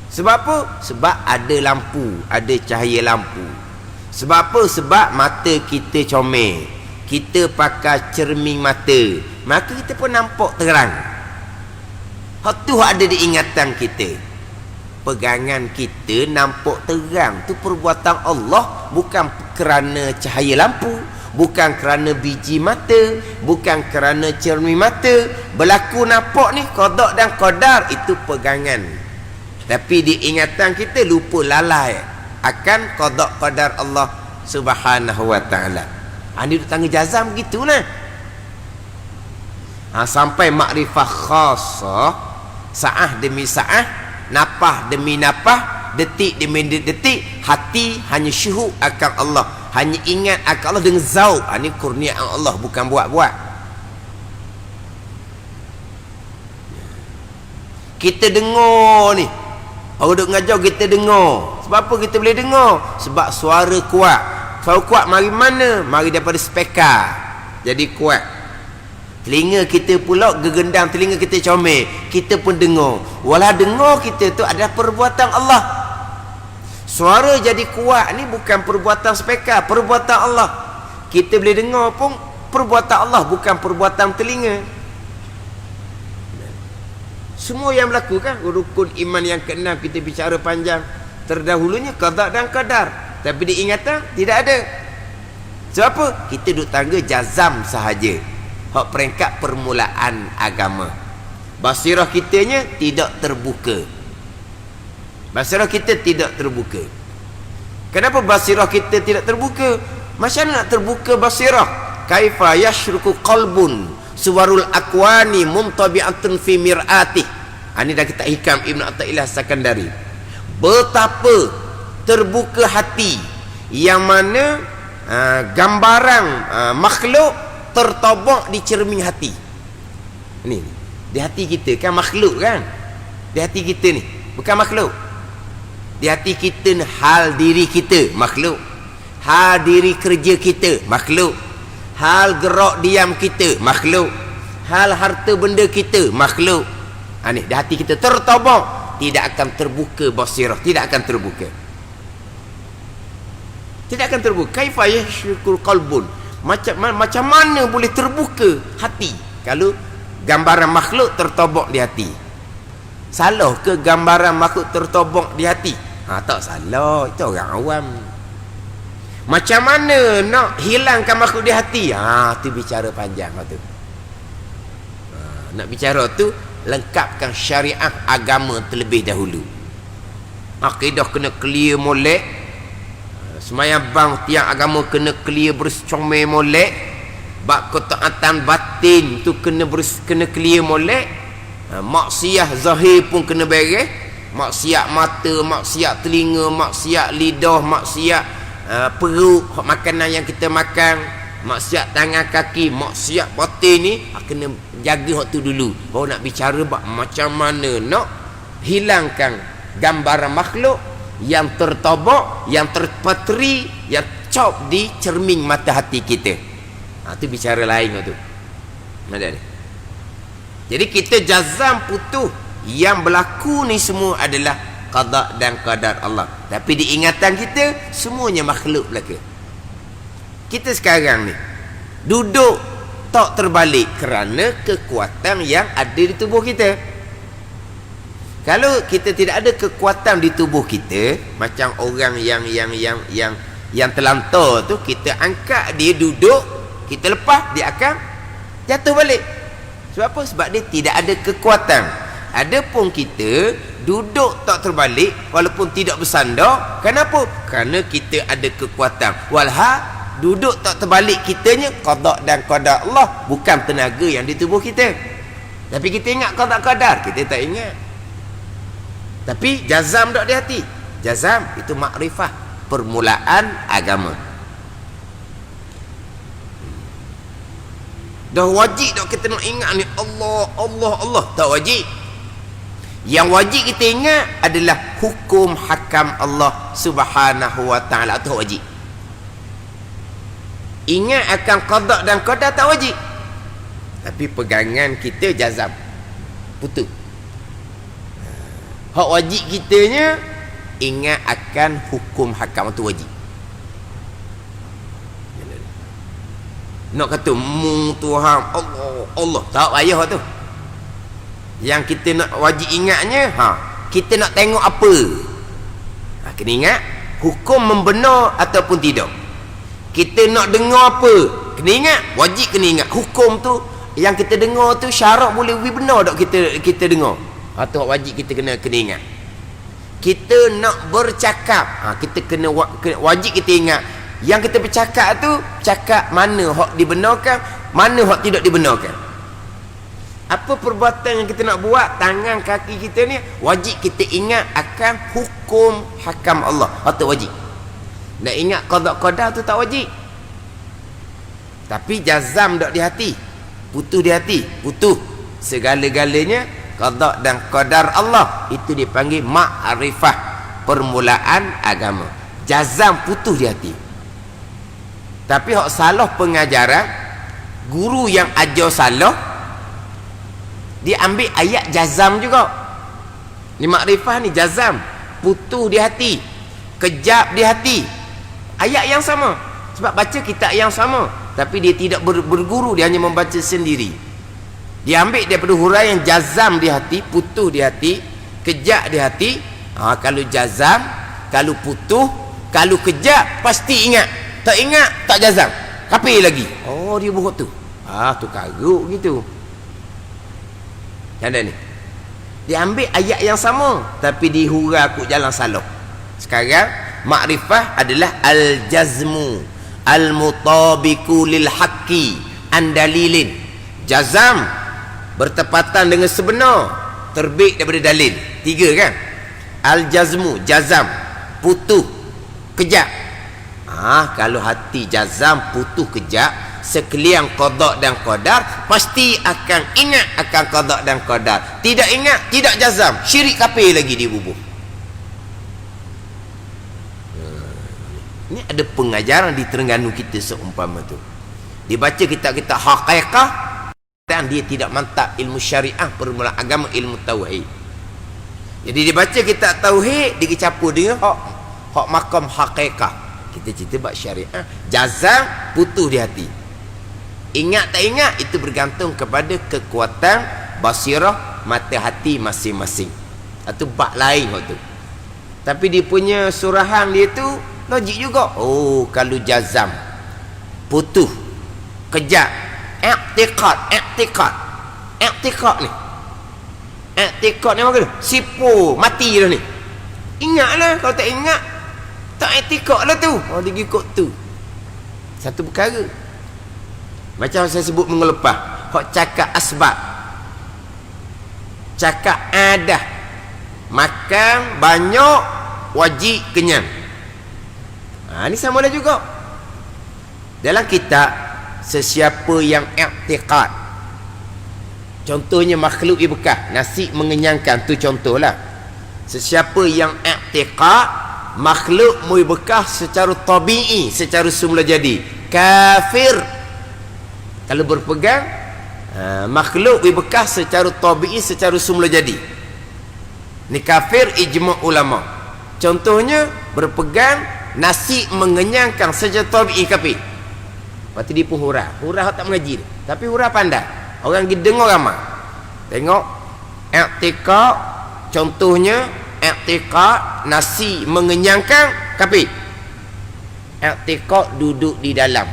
Sebab apa? Sebab ada lampu, ada cahaya lampu. Sebab apa? Sebab mata kita comel, kita pakai cermin mata, maka kita pun nampak terang. Hak tu ada di ingatan kita. Pegangan kita nampak terang, tu perbuatan Allah, bukan kerana cahaya lampu, bukan kerana biji mata, bukan kerana cermin mata. Berlaku nampak ni qada dan qadar, itu pegangan. Tapi di ingatan kita lupa, lalai akan qada qadar Allah Subhanahu wa ta'ala. Ini duduk tangga jazam begitulah. Sampai makrifah khasah, sa'ah demi sa'ah, napah demi napah, detik demi detik, hati hanya syuhud akan Allah, hanya ingat akan Allah dengan zauq. Ini kurnia Allah, bukan buat-buat. Kita dengar ni, orang duk ngajar kita dengar. Sebab apa kita boleh dengar? Sebab suara kuat. Suara kuat mari mana? Mari daripada speaker, jadi kuat. Telinga kita pula gegendang, telinga kita comel, kita pun dengar. Walau dengar kita tu adalah perbuatan Allah. Suara jadi kuat ni bukan perbuatan speaker, perbuatan Allah. Kita boleh dengar pun perbuatan Allah, bukan perbuatan telinga. Semua yang berlaku kan, rukun iman yang keenam kita bicara panjang. Terdahulunya qada dan qadar, tapi diingatan tidak ada. Sebab apa? Kita duduk tangga jazam sahaja. Hak peringkat permulaan agama. Basirah kitanya tidak terbuka. Basirah kita tidak terbuka. Kenapa basirah kita tidak terbuka? Macam mana nak terbuka basirah? Kaifa yashruku qalbun suwarul akwani mumtabi'atun fi mir'atih. Ini dah kita hikam Ibn Athaillah Sakandari. Betapa terbuka hati yang mana gambaran makhluk tertobak di cermin hati. Ini di hati kita kan makhluk kan? Di hati kita ni bukan makhluk. Di hati kita ni hal diri kita makhluk. Hal diri kerja kita makhluk. Hal gerak diam kita makhluk. Hal harta benda kita makhluk. Ni di hati kita tertobak, tidak akan terbuka basirah, tidak akan terbuka. Tidak akan terbuka. Kaifa yashkul qalbun. Macam mana boleh terbuka hati kalau gambaran makhluk tertobok di hati? Salah ke gambaran makhluk tertobok di hati? Tak salah, itu orang awam. Macam mana nak hilangkan makhluk di hati? Tu bicara panjang tu. Nak bicara tu lengkapkan syariat agama terlebih dahulu. Akidah kena clear molek. Semayang bang tiang agama kena clear berscomel molek. Bab ketaatan batin tu kena clear molek. Maksiat zahir pun kena beres. Maksiat mata, maksiat telinga, maksiat lidah, maksiat perut, makanan yang kita makan, maksiat tangan kaki, maksiat batin ni kena jaga hak tu dulu. Baru nak bicara macam mana nak hilangkan gambaran makhluk yang tertobok, yang terpatri, yang cop di cermin mata hati kita. Tu bicara lain tu. Ada ni. Jadi kita jazam putus yang berlaku ni semua adalah qada dan qadar Allah. Tapi di ingatan kita semuanya makhluk belaka. Kita sekarang ni duduk tak terbalik kerana kekuatan yang ada di tubuh kita. Kalau kita tidak ada kekuatan di tubuh kita, macam orang yang terlantar tu, kita angkat dia duduk, kita lepas dia akan jatuh balik. Sebab apa? Sebab dia tidak ada kekuatan. Adapun kita duduk tak terbalik walaupun tidak bersandar. Kenapa? Kerana kita ada kekuatan. Walha duduk tak terbalik kitanya qada dan qadar Allah, bukan tenaga yang di tubuh kita. Tapi kita ingat qada qadar, kita tak ingat. Tapi jazam tak di hati. Jazam itu makrifah, permulaan agama. Dah wajib tak kita nak ingat ni Allah, Allah, Allah. Tak wajib. Yang wajib kita ingat adalah hukum hakam Allah Subhanahu wa ta'ala. Itu wajib. Ingat akan qada dan qadar tak wajib. Tapi pegangan kita jazam, putus. Hak wajib kitanya ingat akan hukum hakam. Itu wajib. Nak kata Tuhan Allah, Allah tak payah tu. Yang kita nak wajib ingatnya, kita nak tengok apa? Kena ingat hukum membenar ataupun tidak. Kita nak dengar apa? Kena ingat, wajib kena ingat hukum tu yang kita dengar tu syarat boleh benar tak kita dengar. Tu wajib kita kena ingat. Kita nak bercakap, kita kena wajib kita ingat yang kita bercakap tu cakap mana hak dibenarkan, mana hak tidak dibenarkan. Apa perbuatan yang kita nak buat, tangan kaki kita ni wajib kita ingat akan hukum hakam Allah. Itu wajib. Nak ingat qada qadar tu tak wajib. Tapi jazam tak di hati, putus di hati, putus segala-galanya qada dan qadar Allah. Itu dipanggil ma'rifah, permulaan agama. Jazam putus di hati. Tapi hak salah pengajaran, guru yang ajar salah, dia ambil ayat jazam juga. Ni makrifah ni jazam, putus di hati, kejap di hati. Ayat yang sama. Sebab baca kitab yang sama, tapi dia tidak berguru, dia hanya membaca sendiri. Dia ambil daripada huraian jazam di hati, putus di hati, kejap di hati. Kalau jazam, kalau putus, kalau kejap pasti ingat. Tak ingat, tak jazam, kapir lagi. Dia buat tu. Tu karuk gitu. Yang ada ni, dia ambil ayat yang sama tapi dihuraikan aku jalan salah. Sekarang makrifah adalah al-jazmu al-mutabiqu lil haqqi an dalilin. Jazam bertepatan dengan sebenar, terbit daripada dalil. 3 kan? Al-jazmu, jazam, putus, kejap. Kalau hati jazam, putus, kejap, sekalian qada dan qadar, pasti akan ingat akan qada dan qadar. Tidak ingat, tidak jazam, syirik kafir lagi dibubuh. Ini ada pengajaran di Terengganu kita seumpama tu. Dibaca kitab-kitab haqiqah dan dia tidak mantap ilmu syariah, permulaan agama, ilmu tauhid. Jadi dibaca kitab tauhid, dicampur dengan hak makam haqiqah. kita cerita bab syariah. Jazam putus di hati. Ingat tak ingat itu bergantung kepada kekuatan basirah mata hati masing-masing. Itu bab lain waktu. Tapi dia punya surahan dia tu logik juga. Oh, kalau jazam putus kejap, i'tiqad ni. I'tiqad ni apa? Sipu mati dah ni. Ingatlah, kalau tak ingat tak i'tiqad lah tu. Oh, dia ikut tu. Satu perkara. Macam saya sebut minggu lepas, hok cakap asbab, cakap adah, makan banyak wajib kenyang. Ni sama lah juga. Dalam kitab, sesiapa yang i'tiqad, contohnya makhluk ibkah, nasi mengenyangkan, tu contohlah. Sesiapa yang i'tiqad makhluk ibkah secara tabi'i, secara semula jadi, kafir. Kalau berpegang makhluk ibkah secara tabi'i, secara semula jadi, ni kafir ijma' ulama. Contohnya berpegang nasi mengenyangkan secara tabi'i kafir. Lepas tu dia pun hurah tak mengaji, tapi hurah pandai. Orang pergi dengar ramai. Tengok i'tiqad, contohnya i'tiqad nasi mengenyangkan kafir. I'tiqad duduk di dalam.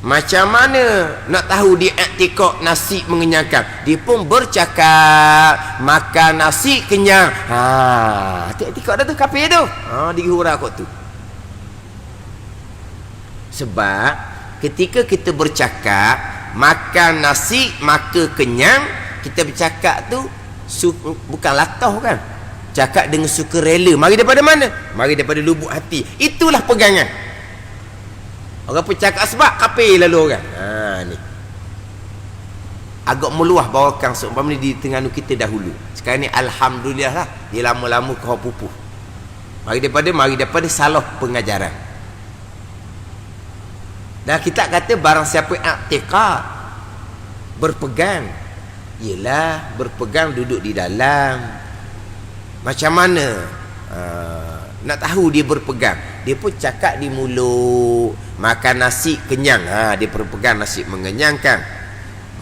Macam mana nak tahu dia i'tiqad nasi mengenyangkan? Dia pun bercakap makan nasi kenyang. I'tiqad dah tu kafir tu. Dia hurah kot tu. Sebab ketika kita bercakap makan nasi maka kenyang, kita bercakap tu bukan latah kan, cakap dengan sukarela. Mari daripada mana? Mari daripada lubuk hati. Itulah pegangan. Orang bercakap sebab kafir lalu orang. Ni agak meluah bawakan seumpama di Terengganu kita dahulu. Sekarang ni alhamdulillah lah, dia lama-lama kau pupuh. Mari daripada salah pengajaran. Dan kita kata barang siapa i'tiqad berpegang, ialah berpegang duduk di dalam. Macam mana nak tahu dia berpegang? Dia pun cakap di mulut, makan nasi kenyang, dia berpegang nasi mengenyangkan.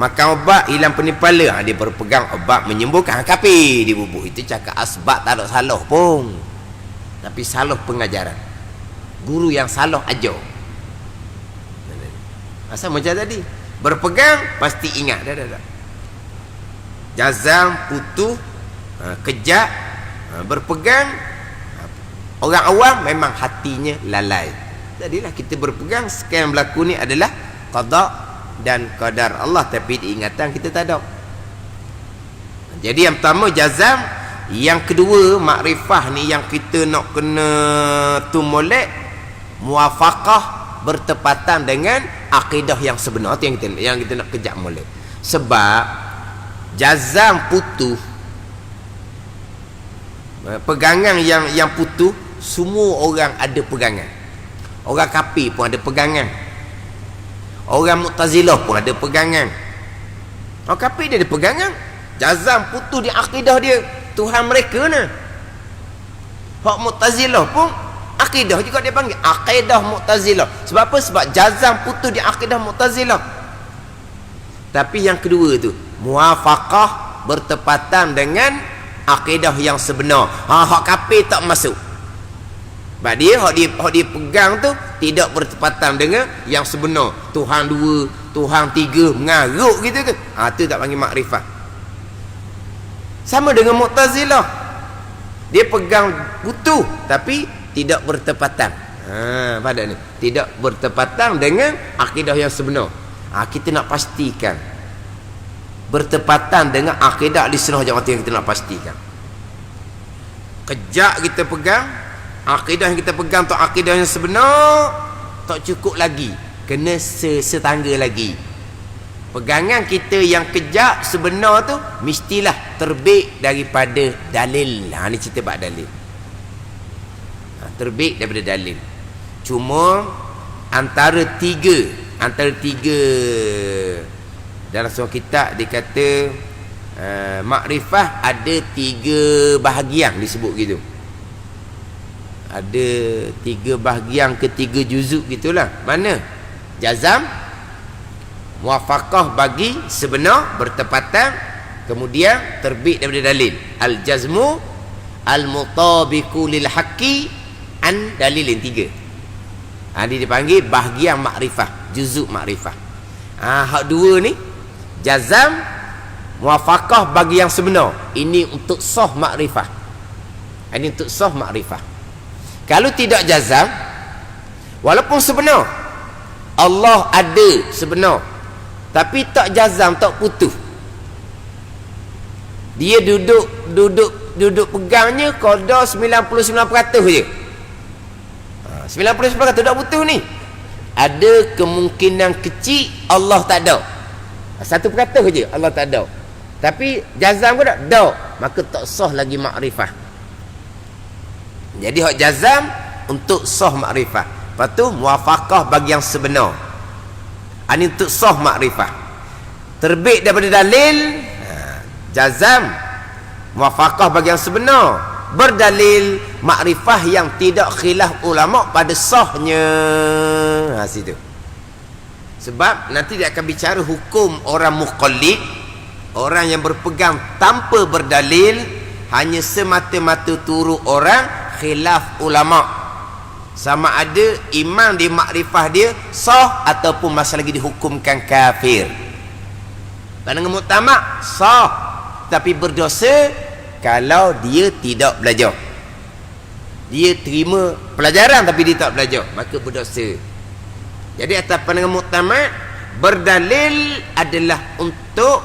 Makan obat hilang pening kepala, dia berpegang obat menyembuhkan. Kafir dia bubuk. Itu cakap asbab tak ada salah pun, tapi salah pengajaran, guru yang salah ajar. Asal macam tadi, berpegang pasti ingat. Dah. Jazam putus, kejap, berpegang. Orang awam memang hatinya lalai. Jadilah kita berpegang. Sekarang yang berlaku ni adalah qada dan qadar Allah, tapi diingatan kita tak ada. Jadi yang pertama jazam, yang kedua makrifah ni yang kita nak kena tumolek muafaqah, bertepatan dengan akidah yang sebenar. Itu yang kita nak kejap molek. Sebab jazam putus, pegangan yang putus, semua orang ada pegangan. Orang kafir pun ada pegangan, orang Mu'tazilah pun ada pegangan. Orang kafir dia ada pegangan. Jazam putus di akidah dia, Tuhan mereka ni. Hak Mu'tazilah pun akidah juga dia panggil akidah Mu'tazilah. Sebab apa? Sebab jazam putus di akidah Mu'tazilah. Tapi yang kedua tu muafaqah, bertepatan dengan akidah yang sebenar. Hak kafir tak masuk. Sebab dia hak dia pegang tu tidak bertepatan dengan yang sebenar. Tuhan dua, Tuhan tiga, mengaruk gitu tu. Tu tak panggil makrifah. Sama dengan Mu'tazilah. Dia pegang putus tapi tidak bertepatan. Pada ni tidak bertepatan dengan akidah yang sebenar. Kita nak pastikan bertepatan dengan akidah Ahlussunnah Jamaah yang kita nak pastikan. Kejap kita pegang akidah yang kita pegang tu, akidah yang sebenar, tak cukup lagi, kena setangga lagi. Pegangan kita yang kejap sebenar tu mestilah terbit daripada dalil. Ni cerita bab dalil. Terbit daripada dalil. Cuma antara tiga dalam sebuah kitab dia kata makrifah ada tiga bahagian disebut gitu. Ada 3 bahagian ke 3 juzuk gitulah. Mana? Jazam, muwafaqah bagi sebenar, bertepatan, kemudian terbit daripada dalil. Al-jazmu al-mutabiqu lil haqqi an dalilin 3. Ini dipanggil bahagian makrifah, juzuk makrifah. Hak 2 ni jazam, muwafaqah bagi yang sebenar. Ini untuk sah makrifah. Ini untuk sah makrifah. Kalau tidak jazam, walaupun sebenar Allah ada sebenar, tapi tak jazam, tak putus, dia duduk pegangnya qada 99% je. 99% tak putus ni. Ada kemungkinan kecil Allah tak ada. 1% je Allah tak ada. Tapi jazam ke tak? Tak. Maka tak sah lagi makrifah. Jadi hak jazam untuk sah makrifah. Lepas tu muwafaqah bagi yang sebenar. Ini untuk sah makrifah. Terbit daripada dalil, jazam, muwafaqah bagi yang sebenar, berdalil makrifah yang tidak khilaf ulama pada sahnya. Situ. Sebab nanti dia akan bicara hukum orang muqallid, orang yang berpegang tanpa berdalil, hanya semata-mata turut orang khilaf ulama, sama ada iman di makrifah dia sah ataupun masih lagi dihukumkan kafir. Pandangan muktamad sah tapi berdosa kalau dia tidak belajar. Dia terima pelajaran tapi dia tak belajar, maka berdosa. Jadi atas pandangan muktamad, berdalil adalah untuk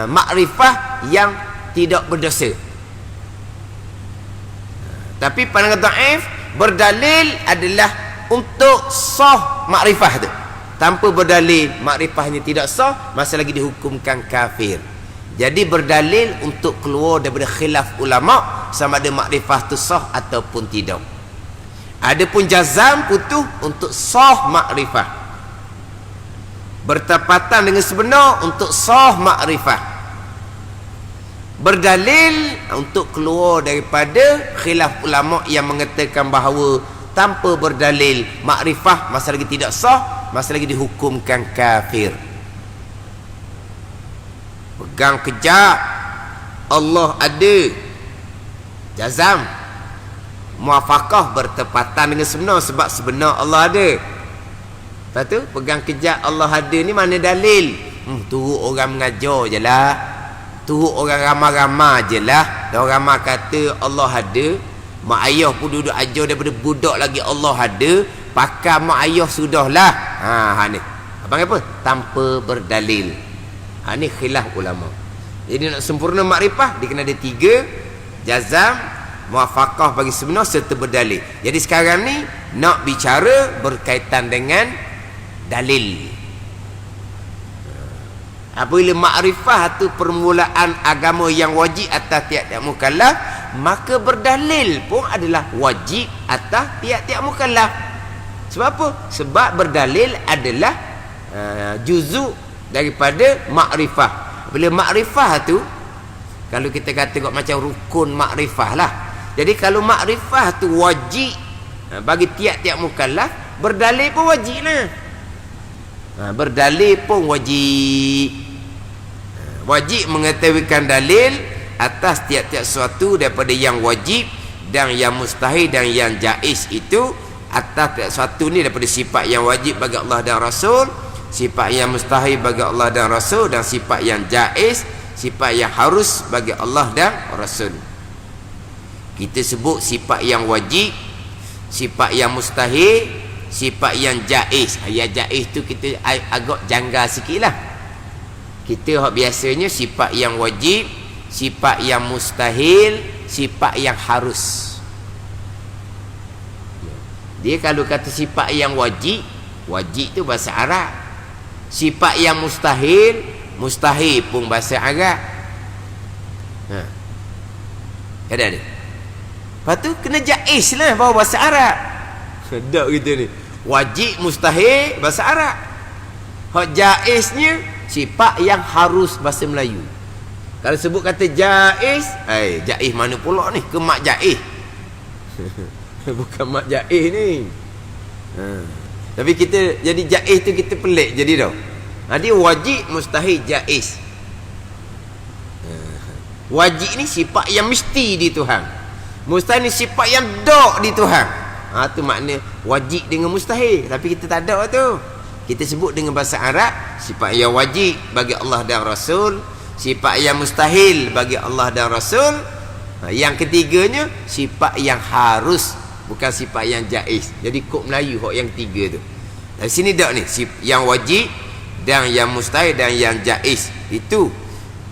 makrifah yang tidak berdosa. Tapi pandangan dhaif, berdalil adalah untuk sah makrifah tu. Tanpa berdalil, makrifahnya tidak sah, masih lagi dihukumkan kafir. Jadi berdalil untuk keluar daripada khilaf ulama, sama ada makrifah tu sah ataupun tidak. Adapun jazam putus untuk sah makrifah, bertepatan dengan sebenar untuk sah makrifah. Berdalil untuk keluar daripada khilaf ulama yang mengatakan bahawa tanpa berdalil makrifah masih lagi tidak sah, masih lagi dihukumkan kafir. Pegang kejap Allah ada, jazam, muwafaqah bertepatan dengan sebenar, sebab sebenar Allah ada. Lepas tu pegang kejap Allah ada ni mana dalil? Turut orang mengajar je lah, turut orang ramai-ramai je lah. Dan orang ramai kata Allah ada, mak ayah pun duduk ajar daripada budak lagi Allah ada, pakai mak ayah sudahlah. Ni abang apa? Tanpa berdalil. Ni khilaf ulama. Jadi nak sempurna makrifah dia kena ada 3: jazam, muwafaqah bagi sebenar serta berdalil. Jadi sekarang ni nak bicara berkaitan dengan dalil. Apabila makrifah tu permulaan agama yang wajib atas tiap-tiap mukallaf, maka berdalil pun adalah wajib atas tiap-tiap mukallaf. Sebab apa? Sebab berdalil adalah juzuk daripada makrifah. Bila makrifah tu, kalau kita kata macam rukun makrifah lah. Jadi kalau makrifah tu wajib bagi tiap-tiap mukallaf, berdalil pun wajib lah. Berdalil pun wajib. Wajib mengetahuikan dalil atas tiap-tiap sesuatu daripada yang wajib dan yang mustahil dan yang jaiz. Itu atas tiap sesuatu ni daripada sifat yang wajib bagi Allah dan Rasul, sifat yang mustahil bagi Allah dan Rasul, dan sifat yang jaiz, sifat yang harus bagi Allah dan Rasul. Kita sebut sifat yang wajib, sifat yang mustahil, sifat yang jaiz. Yang jaiz tu kita agak janggal sikit lah. Kita biasanya sifat yang wajib, sifat yang mustahil, sifat yang harus. Dia kalau kata sifat yang wajib, wajib tu bahasa Arab. Sifat yang mustahil, mustahil pun bahasa Arab. Ada. Lepas tu kena jaiz lah bahawa bahasa Arab. Tak kita ni. Wajib, mustahil bahasa Arab. Hak jaiznya sifat yang harus bahasa Melayu. Kalau sebut kata jaiz, jaiz mana pula ni? Kemak jaiz. Bukan mak jaiz ni. Tapi kita jadi jaiz tu kita pelik jadi tau. Dia wajib, mustahil, jaiz. Wajib ni sifat yang mesti di Tuhan. Mustahil ni sifat yang dok di Tuhan. Tu makna wajib dengan mustahil. Tapi kita tak ada tu. Kita sebut dengan bahasa Arab sifat yang wajib bagi Allah dan Rasul, sifat yang mustahil bagi Allah dan Rasul. Yang ketiganya sifat yang harus, bukan sifat yang jaiz. Jadi kod Melayu hok yang tiga tu. Dari sini dak ni yang wajib dan yang mustahil dan yang jaiz. Itu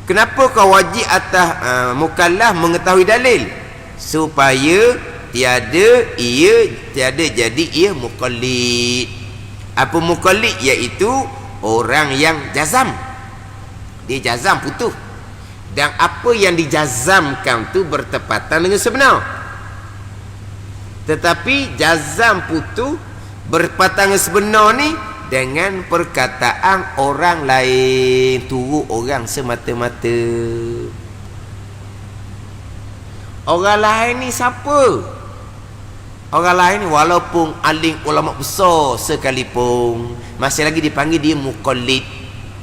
kenapa kau wajib atas mukallaf mengetahui dalil, supaya tiada jadi ia muqallid. Apa muqallid? Iaitu orang yang jazam. Dia jazam putus. Dan apa yang dijazamkan tu bertepatan dengan sebenar. Tetapi jazam putus bertepatan dengan sebenar ni dengan perkataan orang lain, turut orang semata-mata. Orang lain ni siapa? Orang lain ni walaupun alim ulama besar sekalipun, masih lagi dipanggil dia muqallid,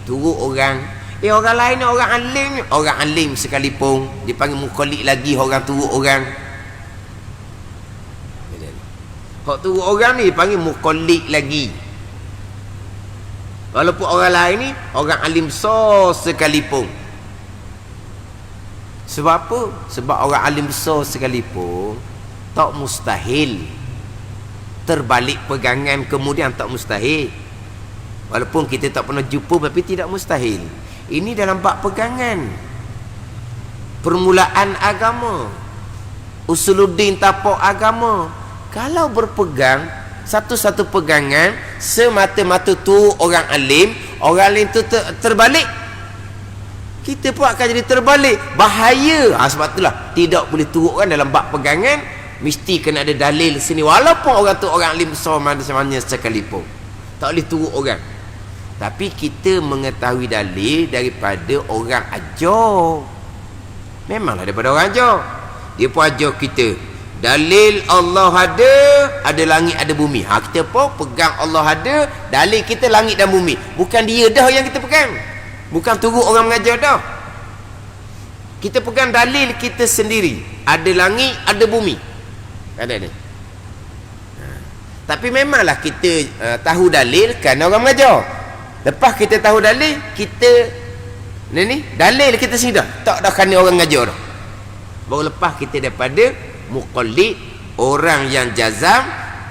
turut orang. Orang lain ni orang alim sekalipun dipanggil muqallid lagi, orang turut orang. Hak turut orang ni dipanggil muqallid lagi. Walaupun orang lain ni orang alim besar sekalipun. Sebab apa? Sebab orang alim besar sekalipun tak mustahil terbalik pegangan kemudian tak mustahil. Walaupun kita tak pernah jumpa, tapi tidak mustahil. Ini dalam bab pegangan, permulaan agama, usuluddin tapak agama. Kalau berpegang satu-satu pegangan semata-mata tu orang alim tu terbalik, kita pun akan jadi terbalik. Bahaya. Sebab itulah tidak boleh turutkan dalam bab pegangan, mesti kena ada dalil sini. Walaupun orang tu orang alim besar mana-mana sekalipun, tak boleh turut orang. Tapi kita mengetahui dalil daripada orang ajar. Memanglah daripada orang ajar. Dia pun ajar kita dalil Allah ada langit ada bumi. Kita pun pegang Allah ada, dalil kita langit dan bumi. Bukan dia dah yang kita pegang, bukan turut orang mengajar dah. Kita pegang dalil kita sendiri. Ada langit, ada bumi. Ada ni. Tapi memanglah kita tahu dalil kerana orang mengajar. Lepas kita tahu dalil, kita ni dalil kita sendiri dah, tak dah kerana orang mengajar dah. Baru lepas kita daripada muqallid, orang yang jazam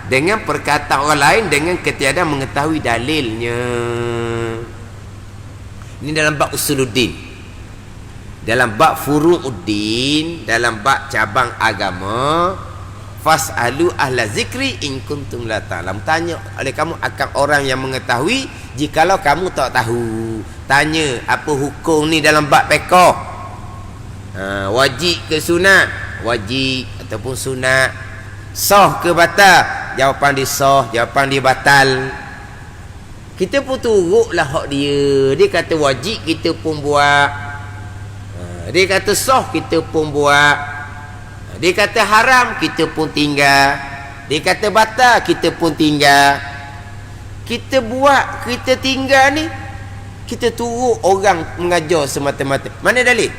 dengan perkataan orang lain dengan ketiadaan mengetahui dalilnya. Ini dalam bab usuluddin. Dalam bab furu'uddin, dalam bab cabang agama, fas'alu ahla zikri in kuntum la ta'lam. Tanya oleh kamu akan orang yang mengetahui jikalau kamu tak tahu. Tanya apa hukum ni dalam bab fiqh. Wajib ke sunat? Wajib ataupun sunat. Sah ke batal? Jawapan dia sah, jawapan dia batal. Kita pun turutlah hak dia. Dia kata wajib, kita pun buat. Dia kata sah, kita pun buat. Dia kata haram, kita pun tinggal. Dia kata batal, kita pun tinggal. Kita buat, kita tinggal ni, kita turut orang mengajar semata-mata. Mana dalil?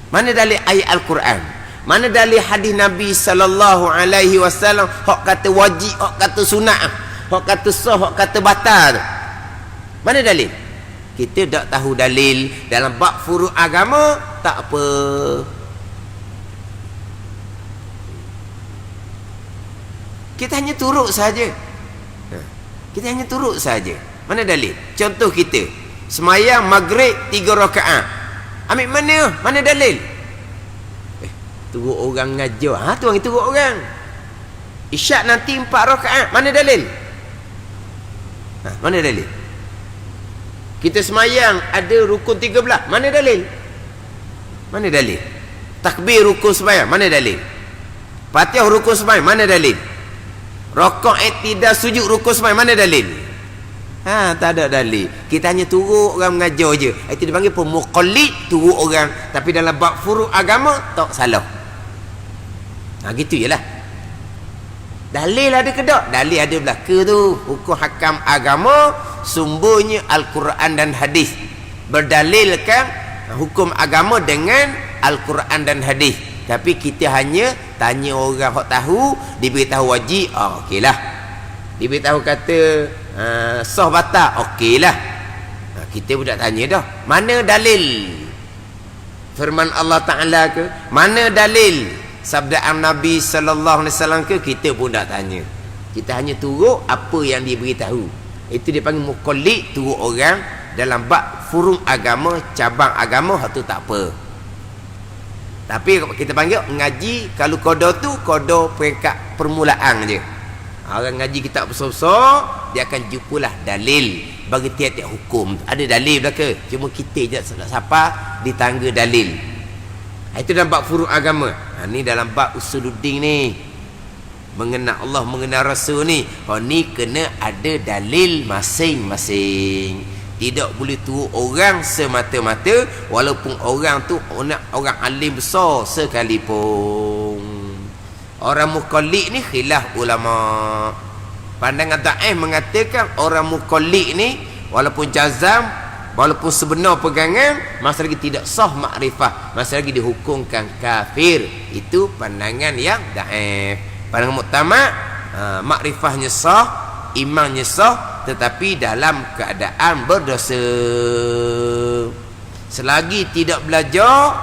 Mana dalil ayat Al-Quran? Mana dalil hadis Nabi sallallahu alaihi wasallam hak kata wajib, hak kata sunat, hak kata sah, hak kata batal? Mana dalil? Kita tak tahu dalil dalam bab furu' agama, tak apa. Kita hanya turut saja. Kita hanya turut saja. Mana dalil? Contoh kita semayang maghrib 3 rakaat. Ambil mana? Mana dalil? Turut orang ngajar. Tu orang turut orang. Isyak nanti 4 rakaat. Mana dalil? Mana dalil? Kita semayang ada rukun 13. Mana dalil? Mana dalil? Takbir rukun semayang. Mana dalil? Fatihah rukun semayang. Mana dalil? Rakaat i'tidal sujud rukun semayang. Mana dalil? Tak ada dalil. Kita hanya turut orang mengajar je. Itu dipanggil pemuqallid, turut orang. Tapi dalam bab furu' agama tak salah. Gitu jelah. Dalil ada ke tak? Dalil ada belaka tu. Hukum hakam agama sumbernya Al-Quran dan hadis. Berdalilkan hukum agama dengan Al-Quran dan hadis. Tapi kita hanya tanya orang hak tahu, diberitahu wajib, okeylah. Diberitahu kata sah batal, okeylah. Kita pun tak tanya dah. Mana dalil firman Allah Ta'ala ke? Mana dalil sabdaan Nabi sallallahu alaihi wasallam ke? Kita pun tak tanya. Kita hanya turut apa yang dia beritahu. Itu dia panggil muqallid, turut orang dalam bab furung agama, cabang agama, itu tak apa. Tapi kita panggil ngaji, kalau qada tu qada peringkat permulaan je. Orang ngaji kitab besar-besar, dia akan jumpalah dalil bagi tiap-tiap hukum. Ada dalil belaka, cuma kita je siapa di tangga dalil. Itu dalam bab furuk agama. Ni dalam bab usuluddin ni, mengenal Allah, mengenal Rasul ni. Ni kena ada dalil masing-masing. Tidak boleh turut orang semata-mata, walaupun orang tu orang alim besar sekalipun. Orang muqallid ni khilaf ulama. Pandangan Daif mengatakan orang muqallid ni walaupun jazam, walaupun sebenar pegangan, masih lagi tidak sah makrifah, masih lagi dihukumkan kafir. Itu pandangan yang Daif. Pandangan muktamad, makrifahnya sah, imannya sah, tetapi dalam keadaan berdosa. Selagi tidak belajar,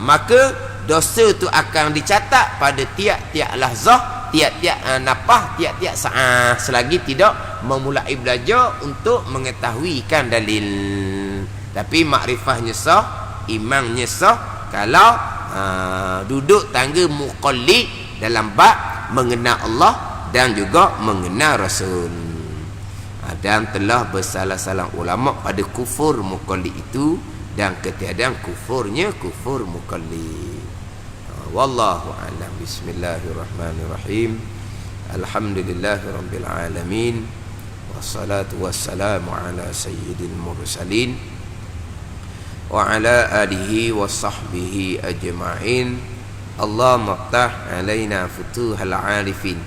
maka dosa tu akan dicatat pada tiap-tiap lahzah, tiap-tiap napah, tiap-tiap saat, selagi tidak memulai belajar untuk mengetahuikan dalil. Tapi makrifahnya sah, imannya sah kalau duduk tangga muqallid dalam bab mengenal Allah dan juga mengenal Rasul. Dan telah bersalah-salah ulama pada kufur muqallid itu dan ketiadaan kufurnya kufur muqallid. Wallahu a'lam. Bismillahirrahmanirrahim. Alhamdulillahirabbil alamin. Wassalatu wassalamu ala sayyidil mursalin wa ala alihi wa sahbihi ajma'in. Allahumma ftah alaina futuhal arifin.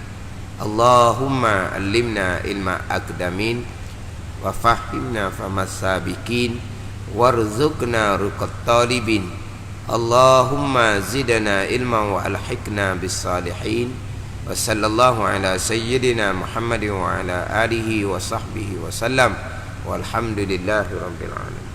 Allahumma allimna ilma aqdamin wa fahimna famas sabiqin warzuqna ruqat talibin. Allahumma zidna ilman wa alhiqna bis salihin. Wa sallallahu ala sayyidina Muhammadin wa ala alihi wa sahbihi wa sallam. Walhamdulillahi rabbil alamin.